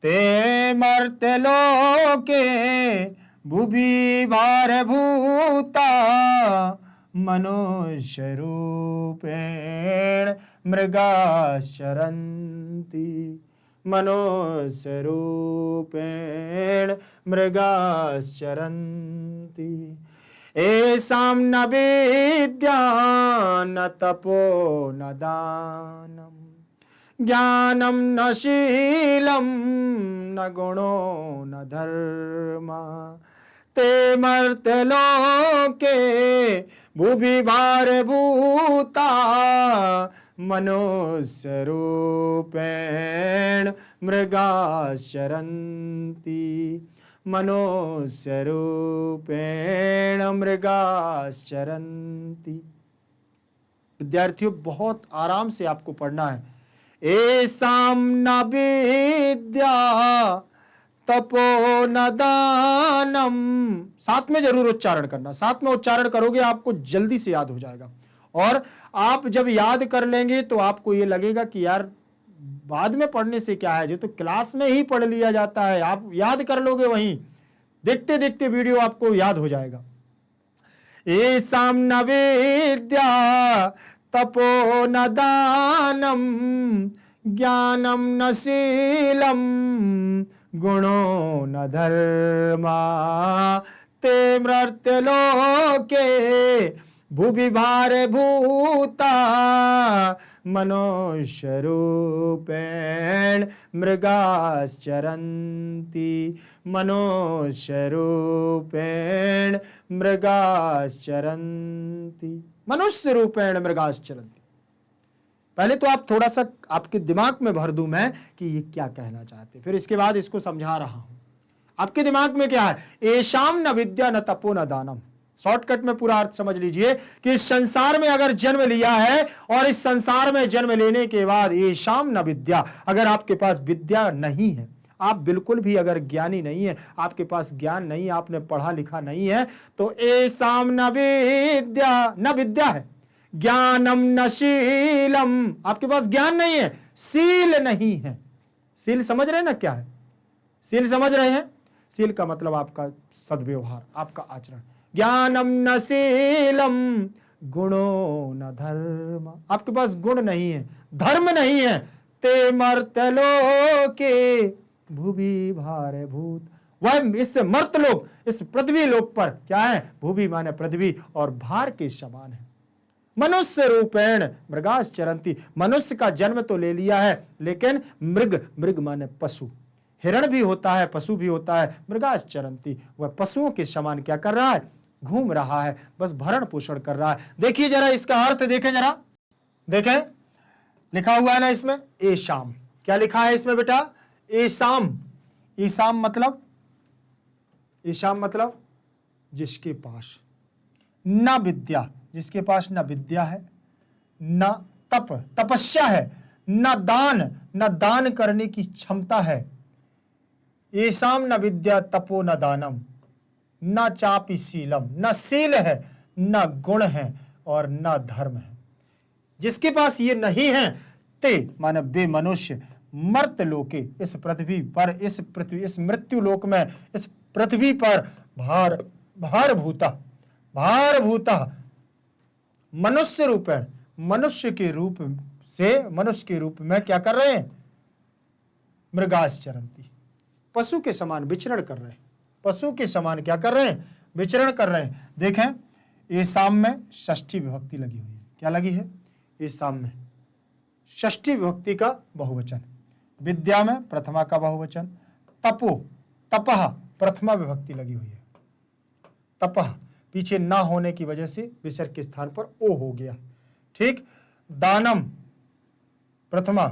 ते मर्त्य लोके भुवि भारभूता मनुष्य रूपेण मृगाश्चरन्ति, मनुष्य रूपेण मृगाश्चरन्ति। एषां न विद्या न तपो न दानम ज्ञानम न शीलम न गुणो न धर्म ते मर्त्य लोके भुवि भारभूता मनुष्य रूपेण मृगाश्चरन्ति, मनुष्य रूपेण मृगाश्चरन्ति। विद्यार्थियों बहुत आराम से आपको पढ़ना है। एषां न विद्या तपो न दानम, साथ में जरूर उच्चारण करना, साथ में उच्चारण करोगे आपको जल्दी से याद हो जाएगा। और आप जब याद कर लेंगे तो आपको ये लगेगा कि यार बाद में पढ़ने से क्या है, जो तो क्लास में ही पढ़ लिया जाता है, आप याद कर लोगे, वहीं देखते देखते वीडियो आपको याद हो जाएगा। एषां न विद्या तपो न दानम ज्ञानम न शीलम गुणो न धर्मा ते मर्त्यलोके भुवि भारभूता मनुष्य रूपेण मृगाश्चरन्ति मनुष्य रूपेण मृगाश्चरन्ति मनुष्य रूपेण मृगाश्चरन्ति। पहले तो आप थोड़ा सा आपके दिमाग में भर दूं मैं कि ये क्या कहना चाहते, फिर इसके बाद इसको समझा रहा हूं। आपके दिमाग में क्या है? एशाम न विद्या न तपो न दानम। शॉर्टकट में पूरा अर्थ समझ लीजिए कि इस संसार में अगर जन्म लिया है और इस संसार में जन्म लेने के बाद एशाम न विद्या, अगर आपके पास विद्या नहीं है, आप बिल्कुल भी अगर ज्ञानी नहीं है, आपके पास ज्ञान नहीं, आपने पढ़ा लिखा नहीं है, तो एशाम न विद्या, न विद्या है, ज्ञानम न शीलम, आपके पास ज्ञान नहीं है, शील नहीं है। शील समझ रहे हैं ना क्या है? शील समझ रहे हैं? शील का मतलब आपका सद्व्यवहार, आपका आचरण। ज्ञानम न शीलम गुणो न धर्म, आपके पास गुण नहीं है, धर्म नहीं है। ते मर्त्यलोके भुवि भारभूत, वह इस मर्त्यलोक, इस पृथ्वी लोक पर क्या है? भुवि माने पृथ्वी, और भार के समान है। मनुष्य रूपेण मृगाश्चरन्ति, मनुष्य का जन्म तो ले लिया है, लेकिन मृग, मृग माने पशु, हिरण भी होता है, पशु भी होता है। मृगाश्चरन्ति, वह पशुओं के समान क्या कर रहा है? घूम रहा है, बस भरण पोषण कर रहा है। देखिए जरा इसका अर्थ देखें, जरा देखें, लिखा हुआ है ना इसमें एशाम। क्या लिखा है इसमें बेटा? एशाम। एशाम मतलब, एशाम मतलब जिसके पास न विद्या, जिसके पास न विद्या है, न तप, तपस्या है, न दान, न दान करने की क्षमता है। एसाम न विद्या तपो न दानम न चापि शीलम, न शील है, न गुण है, और न धर्म है। जिसके पास ये नहीं है, ते माने बे मनुष्य, मर्त लोके, इस पृथ्वी पर, इस पृथ्वी, इस मृत्यु लोक में, इस पृथ्वी पर भार, भारभूता, भारभूता मनुष्य रूपेण, मनुष्य के रूप से, मनुष्य के रूप में क्या कर रहे हैं? मृगाश्चरन्ति, पशु के समान विचरण कर रहे हैं। पशु के समान क्या कर रहे हैं? विचरण कर रहे हैं। देखें एसाम में षष्ठी विभक्ति लगी हुई है। क्या लगी है? एसाम में षष्ठी विभक्ति का बहुवचन, विद्या में प्रथमा का बहुवचन, तपो, तपह प्रथमा विभक्ति लगी हुई है। तपह पीछे ना होने की वजह से विसर्ग के स्थान पर ओ हो गया। ठीक। दानम प्रथमा,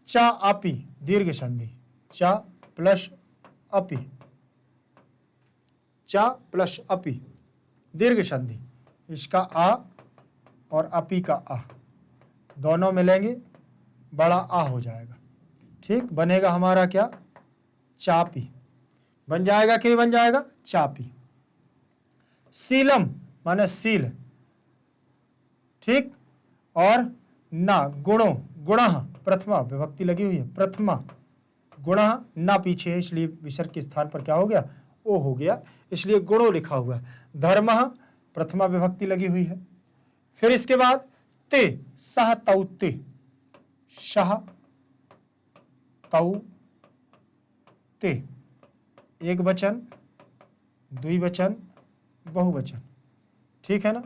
चा अपि दीर्घ संधि, चा प्लस अपि, चा प्लस अपि दीर्घ संधि, इसका आ और अपि का आ दोनों मिलेंगे, बड़ा आ हो जाएगा। ठीक, बनेगा हमारा क्या? चापी। बन जाएगा कि नहीं बन जाएगा? चापी। शीलम माने शील। ठीक, और ना गुणों, गुणः प्रथमा विभक्ति लगी हुई है, प्रथमा, गुणः ना पीछे है इसलिए विसर्ग के स्थान पर क्या हो गया? ओ हो गया, इसलिए गुणो लिखा हुआ है। धर्मः प्रथमा विभक्ति लगी हुई है। फिर इसके बाद ते, सह तौ ते, सह तौ ते, एक वचन, द्विवचन, बहुवचन। ठीक है ना?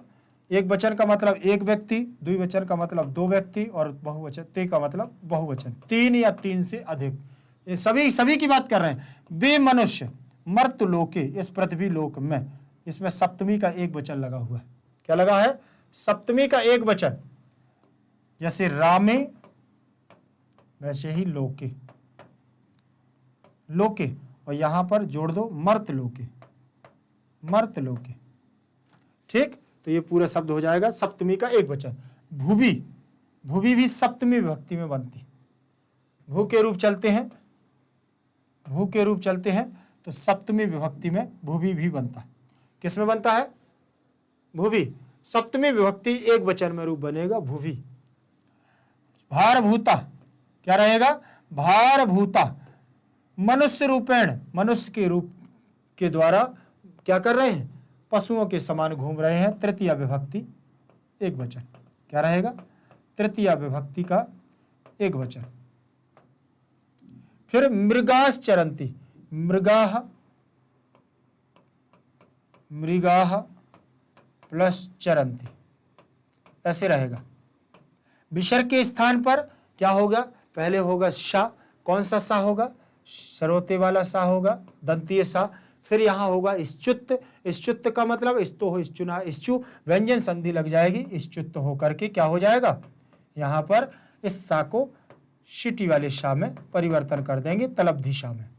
एक वचन का मतलब एक व्यक्ति, द्विवचन का मतलब दो व्यक्ति, और बहुवचन ते का मतलब बहुवचन, तीन या तीन से अधिक। ये सभी की बात कर रहे हैं। वे मनुष्य मर्त लोके, इस पृथ्वी लोक में, इसमें सप्तमी का एक वचन लगा हुआ है। क्या लगा है? सप्तमी का एक वचन। जैसे रामे वैसे ही लोके, लोके, और यहां पर जोड़ दो मर्त लोके, मर्त लोके। ठीक, तो ये पूरा शब्द हो जाएगा सप्तमी का एक वचन। भुवि, भुवि भी सप्तमी विभक्ति में बनती। भू के रूप चलते हैं, भू के रूप चलते हैं, तो सप्तमी विभक्ति में भुवि भी बनता है। किस में बनता है? भुवि। सप्तमी विभक्ति एक वचन में रूप बनेगा भुवि। भारभूता क्या रहेगा? भारभूता मनुष्य रूपेण, मनुष्य के रूप के द्वारा क्या कर रहे हैं? पशुओं के समान घूम रहे हैं। तृतीया विभक्ति एक वचन। क्या रहेगा? तृतीया विभक्ति का एक वचन। फिर मृगाश्चरन्ति, मृगाः मृगाः प्लस चरंती, ऐसे रहेगा। विसर्ग के स्थान पर क्या होगा, पहले होगा सा, कौन सा सा होगा, सरोते वाला सा होगा, दंतीय सा। फिर यहाँ होगा इश्चुत, इश्चुत का मतलब इस्तो हो इश्चुना, इश्चु व्यंजन संधि लग जाएगी, इश्चुत हो करके क्या हो जाएगा, यहाँ पर इस सा को शिटी वाले शा में परिवर्तन कर देंगे, तलब्धि शा में।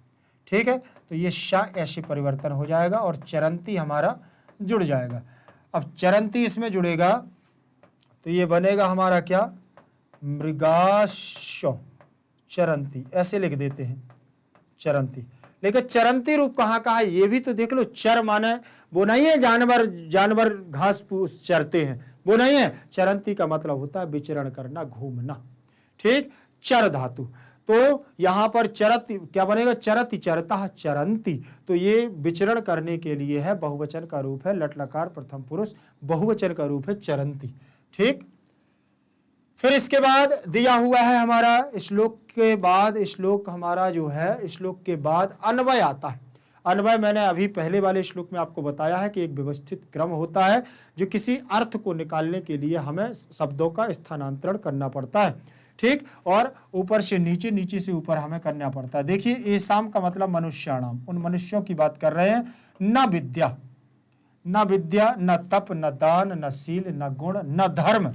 ठीक है, तो ये शा ऐसे परिवर्तन हो जाएगा और चरंती हमारा जुड़ जाएगा। अब चरंती इसमें जुड़ेगा तो ये बनेगा हमारा क्या, मृगाश्व चरंती, ऐसे लिख देते हैं चरंती। लेकिन चरंती रूप कहाँ कहाँ है ये भी तो देख लो। चर माने वो नहीं है जानवर, जानवर घास फूस चरते हैं, वो नहीं है। चरंती का मतलब होता है विचरण करना, घूमना। ठीक, चर धातु, तो यहां पर चरति क्या बनेगा, चरति चरता चरंती, तो ये विचरण करने के लिए है, बहुवचन का रूप है, लट लकार प्रथम पुरुष, बहुवचन का रूप है चरंती। ठीक, फिर इसके बाद दिया हुआ है हमारा श्लोक के बाद, श्लोक हमारा जो है, श्लोक के बाद अन्वय आता है। अन्वय मैंने अभी पहले वाले श्लोक में आपको बताया है कि एक व्यवस्थित क्रम होता है जो किसी अर्थ को निकालने के लिए हमें शब्दों का स्थानांतरण करना पड़ता है। ठीक, और ऊपर से नीचे, नीचे से ऊपर हमें करना पड़ता है। देखिए, येषाम का मतलब मनुष्याणाम, उन मनुष्यों की बात कर रहे हैं। न विद्या, न विद्या, न तप, न दान, न शील, न गुण, न धर्म,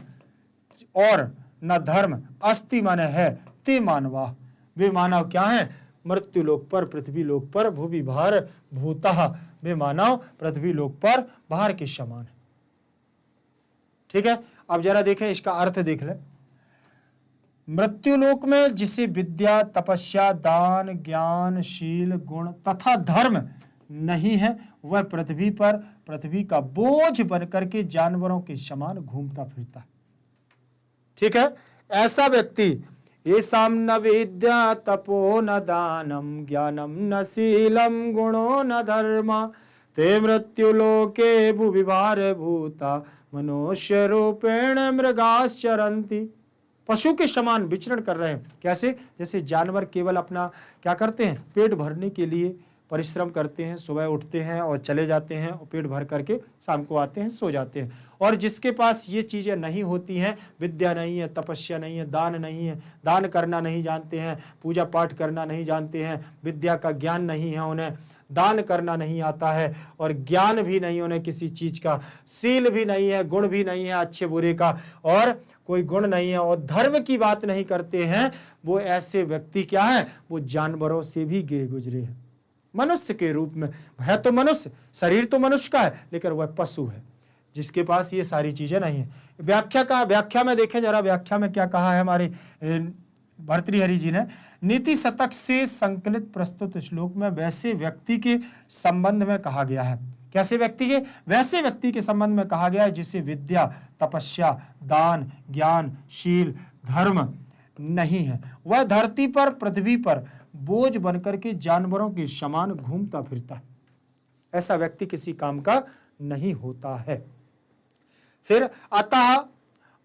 और न धर्म, अस्ति माने है, ते मानवा, वे मानव क्या है, मृत्यु लोक पर, पृथ्वी लोक पर, भूवि भार भूतः, वे मानव पृथ्वी लोक पर भार के समान है। ठीक है, अब जरा देखें इसका अर्थ देख ले। मृत्युलोक में जिसे विद्या, तपस्या, दान, ज्ञान, शील, गुण तथा धर्म नहीं है, वह पृथ्वी पर पृथ्वी का बोझ बनकर के जानवरों के समान घूमता फिरता है। ठीक है, ऐसा व्यक्ति, येषां न विद्या तपो न दानम ज्ञानम न शीलम गुणो न धर्म, ते मृत्युलोके भुवि भार भूता मनुष्य रूपेण मृगाश्चरन्ति। पशु के समान विचरण कर रहे हैं। कैसे, जैसे जानवर केवल अपना क्या करते हैं, पेट भरने के लिए परिश्रम करते हैं, सुबह उठते हैं और चले जाते हैं और पेट भर करके शाम को आते हैं, सो जाते हैं। और जिसके पास ये चीज़ें नहीं होती हैं, विद्या नहीं है, तपस्या नहीं है, दान नहीं है, दान करना नहीं जानते हैं, पूजा पाठ करना नहीं जानते हैं, विद्या का ज्ञान नहीं है उन्हें, दान करना नहीं आता है, और ज्ञान भी नहीं उन्हें किसी चीज़ का, शील भी नहीं है, गुण भी नहीं है अच्छे बुरे का, और कोई गुण नहीं है, और धर्म की बात नहीं करते हैं, वो ऐसे व्यक्ति क्या है, वो जानवरों से भी गे गुजरे हैं। मनुष्य के रूप में है तो मनुष्य, शरीर तो मनुष्य का है, लेकिन वह पशु है जिसके पास ये सारी चीजें नहीं है। व्याख्या में देखें जरा, व्याख्या में क्या कहा है हमारे भर्तृहरि जी ने। नीति शतक से संकलित प्रस्तुत श्लोक में वैसे व्यक्ति के संबंध में कहा गया है। कैसे व्यक्ति के, वैसे व्यक्ति के संबंध में कहा गया है जिसे विद्या, तपस्या, दान, ज्ञान, शील, धर्म नहीं है, वह धरती पर, पृथ्वी पर बोझ बनकर के जानवरों के समान घूमता फिरता है। ऐसा व्यक्ति किसी काम का नहीं होता है। फिर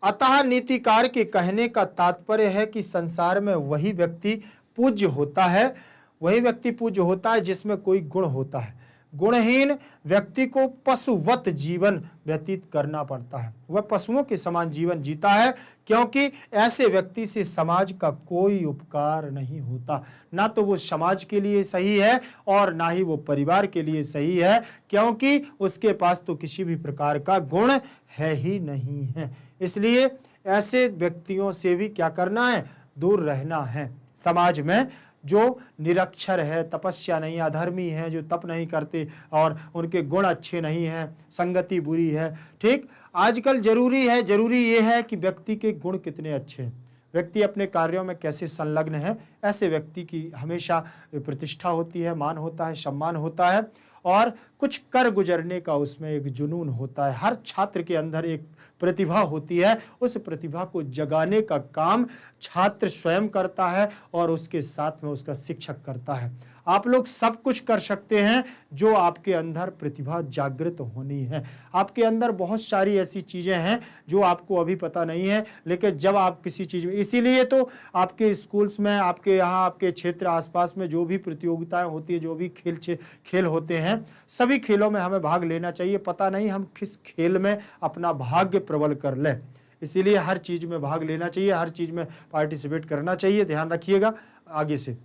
अतः नीतिकार के कहने का तात्पर्य है कि संसार में वही व्यक्ति पूज्य होता है, वही व्यक्ति पूज्य होता है जिसमें कोई गुण होता है। गुणहीन व्यक्ति को पशुवत जीवन व्यतीत करना पड़ता है, वह पशुओं के समान जीवन जीता है, क्योंकि ऐसे व्यक्ति से समाज का कोई उपकार नहीं होता। ना तो वो समाज के लिए सही है और ना ही वो परिवार के लिए सही है, क्योंकि उसके पास तो किसी भी प्रकार का गुण है ही नहीं है। इसलिए ऐसे व्यक्तियों से भी क्या करना है, दूर रहना है। समाज में जो निरक्षर है, तपस्या नहीं, अधर्मी है, जो तप नहीं करते और उनके गुण अच्छे नहीं हैं, संगति बुरी है। ठीक, आजकल जरूरी ये है कि व्यक्ति के गुण कितने अच्छे हैं, व्यक्ति अपने कार्यों में कैसे संलग्न है। ऐसे व्यक्ति की हमेशा प्रतिष्ठा होती है, मान होता है, सम्मान होता है, और कुछ कर गुजरने का उसमें एक जुनून होता है। हर छात्र के अंदर एक प्रतिभा होती है, उस प्रतिभा को जगाने का काम छात्र स्वयं करता है और उसके साथ में उसका शिक्षक करता है। आप लोग सब कुछ कर सकते हैं जो आपके अंदर प्रतिभा जागृत होनी है। आपके अंदर बहुत सारी ऐसी चीजें हैं जो आपको अभी पता नहीं है, लेकिन जब आप किसी चीज में, इसीलिए तो आपके स्कूल्स में, आपके यहाँ, आपके क्षेत्र आसपास में जो भी प्रतियोगिताएं होती है, जो भी खेल होते हैं, सभी खेलों में हमें भाग लेना चाहिए। पता नहीं हम किस खेल में अपना भाग्य प्रबल कर लें, इसीलिए हर चीज में भाग लेना चाहिए, हर चीज में पार्टिसिपेट करना चाहिए। ध्यान रखिएगा। आगे से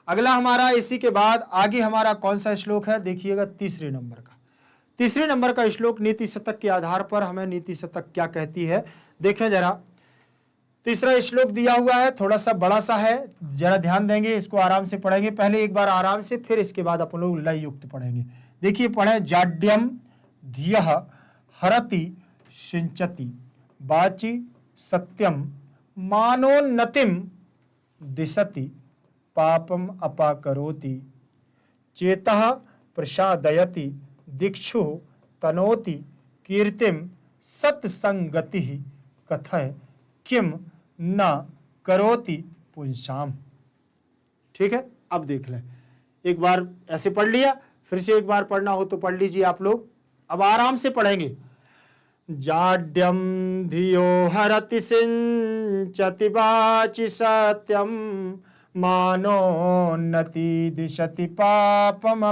अगला हमारा, इसी के बाद आगे हमारा कौन सा श्लोक है, देखिएगा तीसरे नंबर का। तीसरे नंबर का श्लोक नीति शतक के आधार पर हमें नीति शतक क्या कहती है, देखें जरा। तीसरा श्लोक दिया हुआ है, थोड़ा सा बड़ा सा है, जरा ध्यान देंगे, इसको आराम से पढ़ेंगे। पहले एक बार आराम से, फिर इसके बाद अपन लोग लय युक्त पढ़ेंगे। देखिए पढ़े, जाड्यम धियः हरति सिंचति वाचि सत्यम मानोन्नतिम दिशति पापम अपाकरोति चेतः प्रसादयति दिक्षु तनोति कीर्तिम सत्संगति कथय किम न करोति पुंसाम। ठीक है, अब देख लें, एक बार ऐसे पढ़ लिया, फिर से एक बार पढ़ना हो तो पढ़ लीजिए आप लोग। अब आराम से पढ़ेंगे। जाड्यम धियो हरति सिंचति वाचि सत्यम मानोन्नति दिशति पापमपाकरोति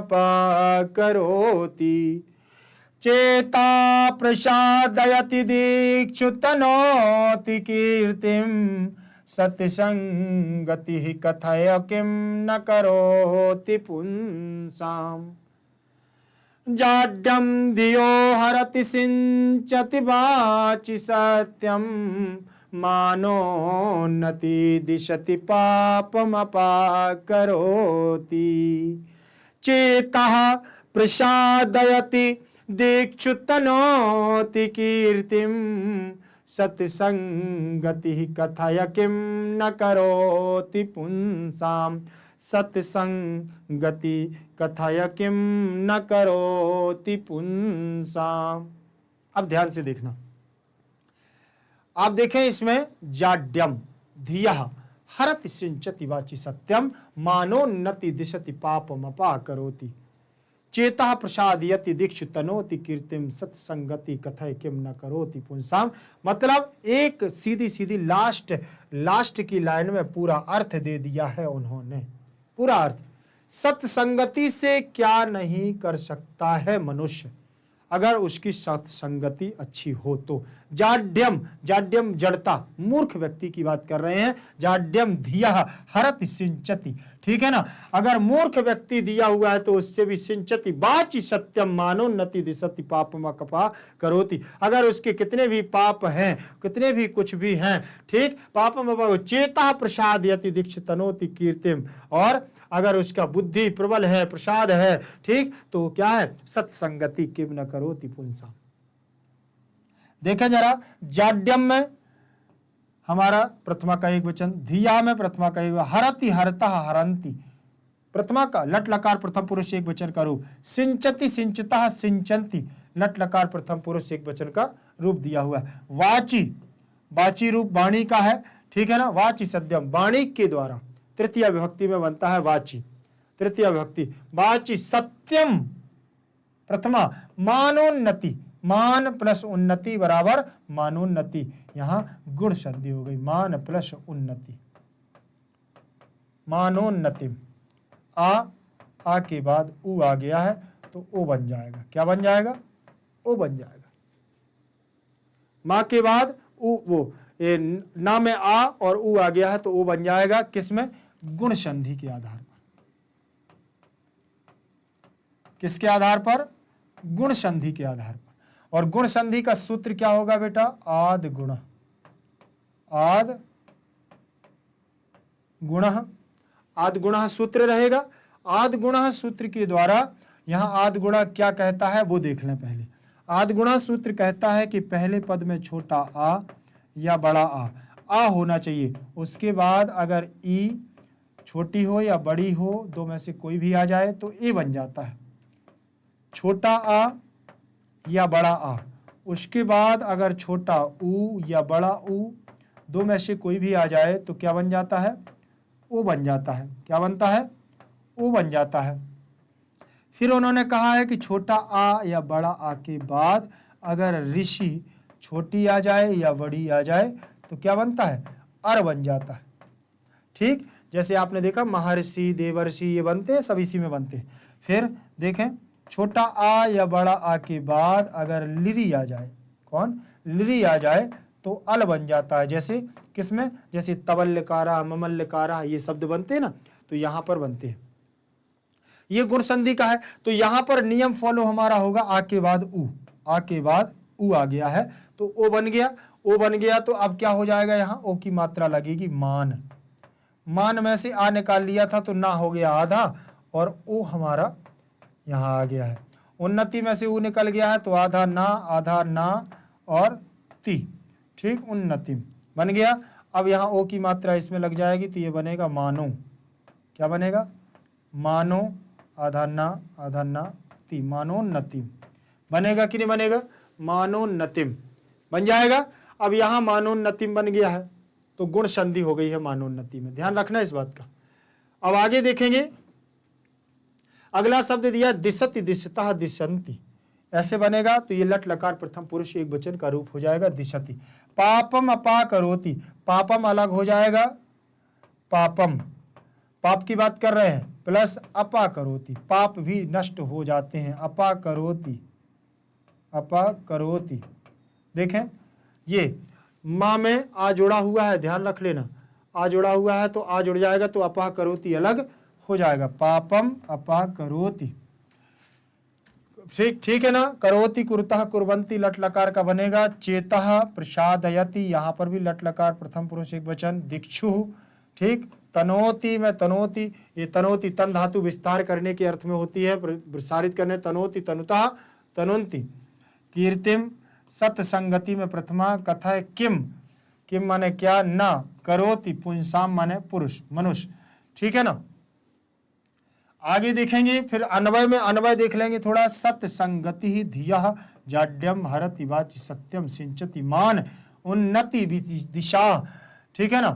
चेता प्रसादयति दीक्षु तनोति कीर्तिम सत्संगति कथय किम न करोति पुंसाम। जाड्यम धियो हरति सिंचति वाचि सत्यम मानोन्नति दिशति पापमपाकरोति चेतः प्रसादयति दीक्षु तनोति कीर्तिम सत्संगति कथय किम न करोति पुंसाम। सत्संगति कथय किम न करोति पुंसाम। अब ध्यान से देखना, आप देखें इसमें, जाड्यम धियः हरति सिंचति वाचि सत्यम मानोन्नति दिशति पापम अपाकरोति चेतः प्रसादयति दीक्षु तनोति कीर्तिम सत्संगति कथय किम न करोति पुंसाम। मतलब एक सीधी सीधी लास्ट की लाइन में पूरा अर्थ दे दिया है उन्होंने, पूरा अर्थ। सत्संगति से क्या नहीं कर सकता है मनुष्य, अगर उसकी सत्संगति अच्छी हो तो। जाड्यम, जाड्यम जड़ता, मूर्ख व्यक्ति की बात कर रहे हैं। जाड्यम धियः हरति सिंचति, ठीक है ना। अगर मूर्ख व्यक्ति दिया हुआ है तो उससे भी सिंचति वाचि सत्यम मानोन्नति दिशति पापम अपाकरोति। अगर उसके कितने भी पाप हैं, कितने भी कुछ भी हैं, ठीक, पापम चेतः प्रसादयति दीक्षु तनोति कीर्तिम, और अगर उसका बुद्धि प्रबल है, प्रसाद है, ठीक, तो क्या है, सत्संगति किम न करोति पुंसा। देखें जरा, जाड्यम में हमारा प्रथमा का एक वचन, धिया में प्रथमा का एक, हरति हरतः हरंति, प्रथमा का लट लकार प्रथम पुरुष एक वचन का रूप, सिंचति सिंचतः सिंचंति, लट लकार प्रथम पुरुष एक वचन का रूप दिया हुआ है। वाची, वाची रूप वाणी का है, ठीक है ना। वाची सद्यम, वाणी के द्वारा, तृतीय विभक्ति में बनता है वाची, तृतीय विभक्ति। वाची सत्यम प्रथमा, मानोन्नति, मान प्लस उन्नति बराबर मानोन्नति, यहां गुण संधि हो गई, मान प्लस उन्नति, मानोन्नति। आ के बाद उ आ गया है तो ओ बन जाएगा, क्या बन जाएगा, ओ बन जाएगा। मां के बाद उ, वो ना में आ और उ आ गया है तो ओ बन जाएगा, किसमें, गुण संधि के आधार पर। किसके आधार पर, गुण संधि के आधार पर। और गुण संधि का सूत्र क्या होगा बेटा, आद गुण, आद गुण, आद गुण सूत्र रहेगा। आद गुण सूत्र के द्वारा यहां आद गुण क्या कहता है वो देख लें पहले। आद गुण सूत्र कहता है कि पहले पद में छोटा आ या बड़ा आ होना चाहिए, उसके बाद अगर ई छोटी हो या बड़ी हो, दो में से कोई भी आ जाए तो ए बन जाता है, छोटा आ या बड़ा आ। उसके बाद अगर छोटा ऊ या बड़ा ऊ, दो में से कोई भी आ जाए तो क्या बन जाता है, ओ बन जाता है। क्या बनता है, ऊ बन जाता है। फिर उन्होंने कहा है कि छोटा आ या बड़ा आ के बाद अगर ऋषि छोटी आ जाए या बड़ी आ जाए तो क्या बनता है, अर बन जाता है। ठीक, जैसे आपने देखा महर्षि, देवर्षि ये बनते हैं, सब इसी में बनते हैं। फिर देखें, छोटा आ या बड़ा आ के बाद अगर लिरी आ जाए, कौन, लिरी आ जाए तो अल बन जाता है। जैसे किसमें, जैसे तवल्लकारा, ममल्लकारा ये शब्द बनते हैं ना, तो यहां पर बनते हैं। ये गुण संधि का है। तो यहां पर नियम फॉलो हमारा होगा, आ के बाद ऊ, आ के बाद ऊ आ गया है तो ओ बन गया, ओ बन गया तो अब क्या हो जाएगा, यहां ओ की मात्रा लगेगी मान। मान में से आ निकाल लिया था तो ना हो गया आधा और ओ हमारा यहां आ गया है। उन्नति में से ऊ निकल गया है तो आधा ना और ती, ठीक, उन्नति बन गया। अब यहां ओ की मात्रा इसमें लग जाएगी तो ये बनेगा मानो। क्या बनेगा, मानो, आधा ना ती, मानोन्नतिम बनेगा कि नहीं बनेगा, मानोन्नतिम बन जाएगा। अब यहां मानोन्नतिम बन गया है तो गुण संधि हो गई है मानोन्नति में, ध्यान रखना इस बात का। अब आगे देखेंगे, अगला शब्द दिया दिशति, दिशता, दिशंति, ऐसे बनेगा तो ये लट लकार प्रथम पुरुष एक वचन का रूप हो जाएगा दिशति। पापम अपा करोति, पापम अलग हो जाएगा, पापम पाप की बात कर रहे हैं, प्लस अपा करोति, पाप भी नष्ट हो जाते हैं, अपा करोति, अपा करोति। देखें ये माँ में आ जुड़ा हुआ है, ध्यान रख लेना, आ जुड़ा हुआ है तो आ जुड़ जाएगा तो अपा करोति अलग हो जाएगा, पापम अपा करोति। ठीक है ना। करोति, कुरुतः, कुर्वन्ति लट लकार का बनेगा। चेतः, प्रसादयति, यहाँ पर भी लट लकार प्रथम पुरुष एक वचन। दिक्षु, ठीक। तनोति में तनोति, ये तनोति तन धातु विस्तार करने के अर्थ में होती है, प्रसारित करने, तनोति, तनुतः, तनुन्ति। कीर्तिम, सत्संगति में प्रथमा। कथय किम, किम माने क्या, न। करोति, पुंसाम माने पुरुष, मनुष्य, ठीक है ना। आगे देखेंगे, फिर अन्वय में, अन्वय देख लेंगे थोड़ा। सत्संगति ही धियः जाड्यम हरति वाचि सत्यम सिंचति मान उन्नति दिशा, ठीक है ना।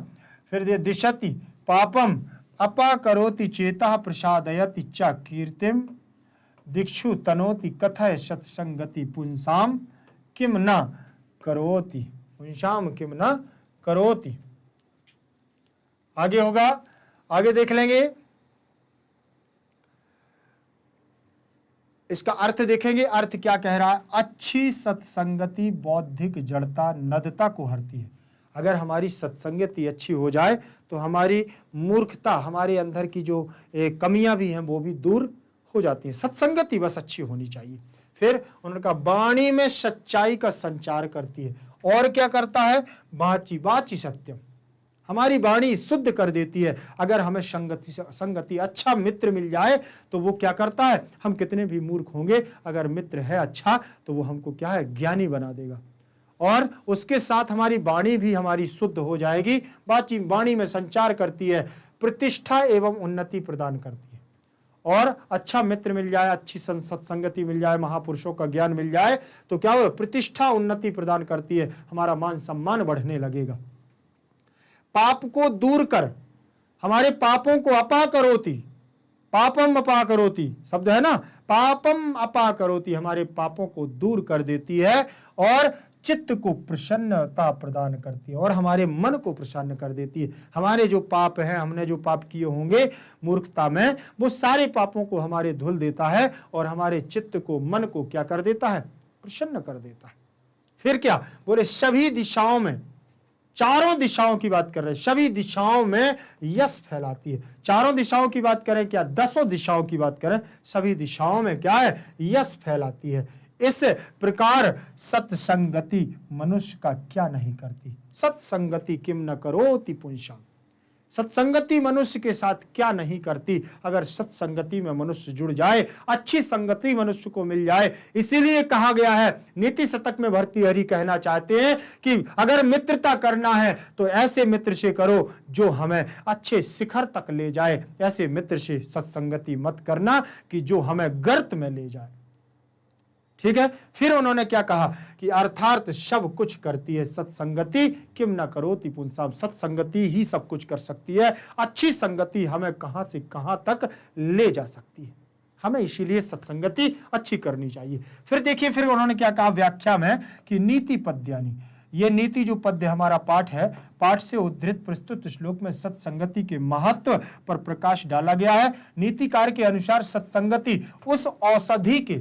फिर दिशति, पापम अपा करोति चेतः प्रसादयति च कीर्तिम। दिक्षु, तनोति, कथय सत्संगति पुंसाम किम न करोति, पुंसाम किम न करोति। आगे होगा, आगे देख लेंगे, इसका अर्थ देखेंगे। अर्थ क्या कह रहा है, अच्छी सत्संगति बौद्धिक जड़ता नदता को हरती है। अगर हमारी सत्संगति अच्छी हो जाए तो हमारी मूर्खता, हमारे अंदर की जो कमियां भी हैं वो भी दूर हो जाती हैं। सत्संगति बस अच्छी होनी चाहिए। फिर उनका वाणी में सच्चाई का संचार करती है। और क्या करता है, वाची, वाची सत्यम, हमारी वाणी शुद्ध कर देती है। अगर हमें संगति अच्छा मित्र मिल जाए तो वो क्या करता है, हम कितने भी मूर्ख होंगे, अगर मित्र है अच्छा तो वो हमको क्या है, ज्ञानी बना देगा। और उसके साथ हमारी वाणी भी हमारी शुद्ध हो जाएगी। वाणी में संचार करती है, प्रतिष्ठा एवं उन्नति प्रदान करती है। और अच्छा मित्र मिल जाए, अच्छी सत्संगति मिल जाए, महापुरुषों का ज्ञान मिल जाए तो क्या हो, प्रतिष्ठा उन्नति प्रदान करती है, हमारा मान सम्मान बढ़ने लगेगा। पाप को दूर कर, हमारे पापों को अपा करोति, पापम अपा करोति शब्द है ना, पापम अपा करोति, हमारे पापों को दूर कर देती है और चित्त को प्रसन्नता प्रदान करती है और हमारे मन को प्रसन्न कर देती है। हमारे जो पाप हैं, हमने जो पाप किए होंगे मूर्खता में, वो सारे पापों को हमारे धुल देता है और हमारे चित्त को, मन को क्या कर देता है, प्रसन्न कर देता है। फिर क्या बोले, सभी दिशाओं में, चारों दिशाओं की बात कर रहे हैं, सभी दिशाओं में यश फैलाती है। चारों दिशाओं की बात करें क्या, 10 दिशाओं की बात करें, सभी दिशाओं में क्या है, यश फैलाती है। इस प्रकार सत्संगति मनुष्य का क्या नहीं करती, सत्संगति किम न करोति पुंसाम, सत्संगति मनुष्य के साथ क्या नहीं करती। अगर सत्संगति में मनुष्य जुड़ जाए, अच्छी संगति मनुष्य को मिल जाए। इसीलिए कहा गया है, नीति शतक में भर्तृहरि कहना चाहते हैं कि अगर मित्रता करना है तो ऐसे मित्र से करो जो हमें अच्छे शिखर तक ले जाए। ऐसे मित्र से सत्संगति मत करना कि जो हमें गर्त में ले जाए। ठीक है। फिर उन्होंने क्या कहा कि अर्थात सब कुछ करती है सत्संगति, किम न करोति पुंसाम। सत्संगति ही सब कुछ कर सकती है। अच्छी संगति हमें कहां से कहां तक ले जा सकती है, हमें इसीलिए सत्संगति अच्छी करनी चाहिए। फिर देखिए, फिर उन्होंने क्या कहा व्याख्या में कि नीति पद्यानि, ये नीति जो पद्य हमारा पाठ है, पाठ से उद्धृत प्रस्तुत श्लोक में सत्संगति के महत्व पर प्रकाश डाला गया है। नीतिकार के अनुसार सत्संगति उस औषधि के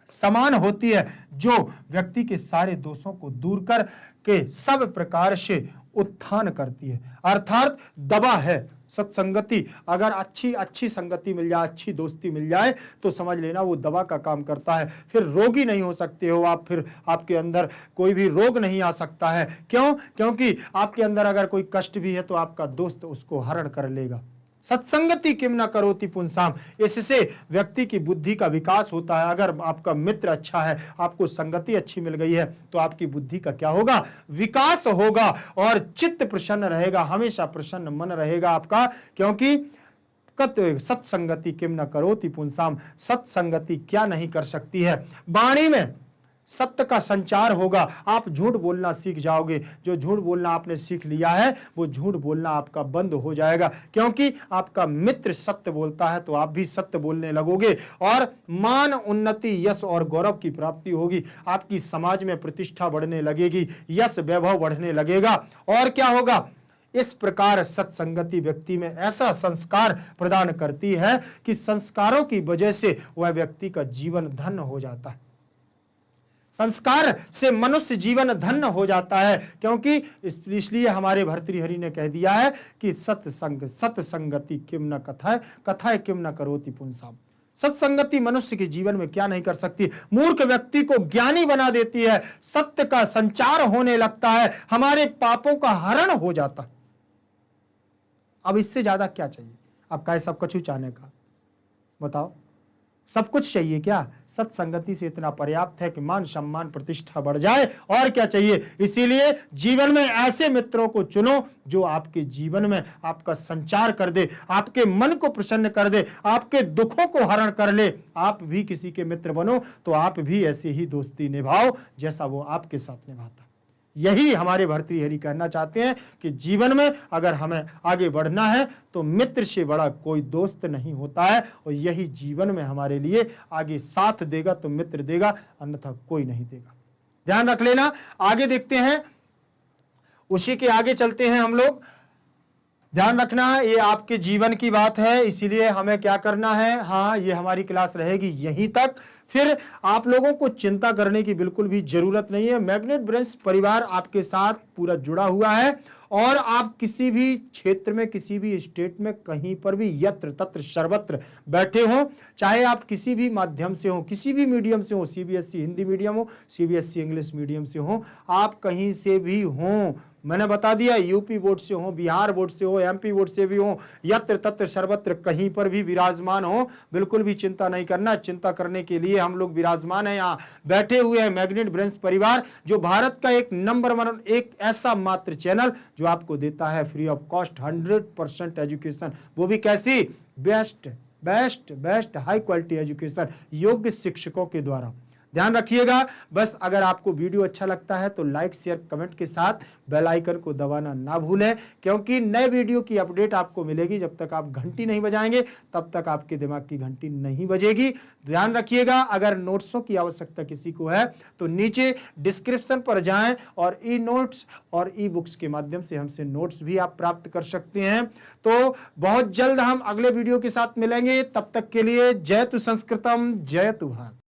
समान होती है जो व्यक्ति के सारे दोषों को दूर कर के सब प्रकार से उत्थान करती है। अर्थात दवा है सत्संगति। अगर अच्छी संगति मिल जाए, अच्छी दोस्ती मिल जाए तो समझ लेना वो दवा का काम करता है। फिर रोगी नहीं हो सकते हो आप, फिर आपके अंदर कोई भी रोग नहीं आ सकता है। क्यों? क्योंकि आपके अंदर अगर कोई कष्ट भी है तो आपका दोस्त उसको हरण कर लेगा। सत्संगति किम न करोति पुंसाम, इससे व्यक्ति की बुद्धि का विकास होता है। अगर आपका मित्र अच्छा है, आपको संगति अच्छी मिल गई है, तो आपकी बुद्धि का क्या होगा? विकास होगा और चित्त प्रसन्न रहेगा, हमेशा प्रसन्न मन रहेगा आपका। क्योंकि सत्संगति किम न करोति पुंसाम, सत्संगति क्या नहीं कर सकती है? वाणी में सत्य का संचार होगा। आप झूठ बोलना सीख जाओगे। जो झूठ बोलना आपने सीख लिया है वो झूठ बोलना आपका बंद हो जाएगा, क्योंकि आपका मित्र सत्य बोलता है तो आप भी सत्य बोलने लगोगे और मान, उन्नति, यश और गौरव की प्राप्ति होगी। आपकी समाज में प्रतिष्ठा बढ़ने लगेगी, यश वैभव बढ़ने लगेगा। और क्या होगा? इस प्रकार सत्संगति व्यक्ति में ऐसा संस्कार प्रदान करती है कि संस्कारों की वजह से वह व्यक्ति का जीवन धन्य हो जाता है। संस्कार से मनुष्य जीवन धन्य हो जाता है, क्योंकि इसलिए हमारे भर्तृहरि ने कह दिया है कि सत्संगति किम न कथाय, कथाय किम न करोति पुंसाम। सत्संगति मनुष्य के जीवन में क्या नहीं कर सकती? मूर्ख व्यक्ति को ज्ञानी बना देती है, सत्य का संचार होने लगता है, हमारे पापों का हरण हो जाता है। अब इससे ज्यादा क्या चाहिए? अब कहे सब कुछ चाहने का, बताओ सब कुछ चाहिए क्या? सत्संगति से इतना पर्याप्त है कि मान सम्मान प्रतिष्ठा बढ़ जाए, और क्या चाहिए? इसीलिए जीवन में ऐसे मित्रों को चुनो जो आपके जीवन में आपका संचार कर दे, आपके मन को प्रसन्न कर दे, आपके दुखों को हरण कर ले। आप भी किसी के मित्र बनो तो आप भी ऐसे ही दोस्ती निभाओ जैसा वो आपके साथ निभाता। यही हमारे भर्तृहरि कहना चाहते हैं कि जीवन में अगर हमें आगे बढ़ना है तो मित्र से बड़ा कोई दोस्त नहीं होता है, और यही जीवन में हमारे लिए आगे साथ देगा तो मित्र देगा, अन्यथा कोई नहीं देगा। ध्यान रख लेना। आगे देखते हैं, उसी के आगे चलते हैं हम लोग। ध्यान रखना, ये आपके जीवन की बात है, इसीलिए हमें क्या करना है। हाँ, ये हमारी क्लास रहेगी यहीं तक। फिर आप लोगों को चिंता करने की बिल्कुल भी जरूरत नहीं है। मैग्नेट ब्रेन्स परिवार आपके साथ पूरा जुड़ा हुआ है, और आप किसी भी क्षेत्र में, किसी भी स्टेट में, कहीं पर भी, यत्र तत्र सर्वत्र बैठे हो, चाहे आप किसी भी माध्यम से हो, किसी भी मीडियम से हो, सीबीएसई हिंदी मीडियम हो, सीबीएसई इंग्लिश मीडियम से हो, आप कहीं से भी हो, मैंने बता दिया, यूपी बोर्ड से हो, बिहार बोर्ड से हो, एमपी बोर्ड से भी हो, यत्र तत्र सर्वत्र कहीं पर भी विराजमान हो, बिल्कुल भी चिंता नहीं करना। चिंता करने के लिए हम लोग विराजमान हैं, यहाँ बैठे हुए हैं। मैग्नेट ब्रेन्स परिवार जो भारत का एक नंबर 1, एक ऐसा मात्र चैनल जो आपको देता है फ्री ऑफ कॉस्ट 100% एजुकेशन, वो भी कैसी? बेस्ट हाई क्वालिटी एजुकेशन, योग्य शिक्षकों के द्वारा। ध्यान रखिएगा। बस अगर आपको वीडियो अच्छा लगता है तो लाइक, शेयर, कमेंट के साथ बेल आइकन को दबाना ना भूलें, क्योंकि नए वीडियो की अपडेट आपको मिलेगी। जब तक आप घंटी नहीं बजाएंगे तब तक आपके दिमाग की घंटी नहीं बजेगी। ध्यान रखिएगा। अगर नोट्सों की आवश्यकता किसी को है तो नीचे डिस्क्रिप्शन पर जाएं और ई नोट्स और ई बुक्स के माध्यम से हमसे नोट्स भी आप प्राप्त कर सकते हैं। तो बहुत जल्द हम अगले वीडियो के साथ मिलेंगे। तब तक के लिए जय तु संस्कृतम, जय तु भारत।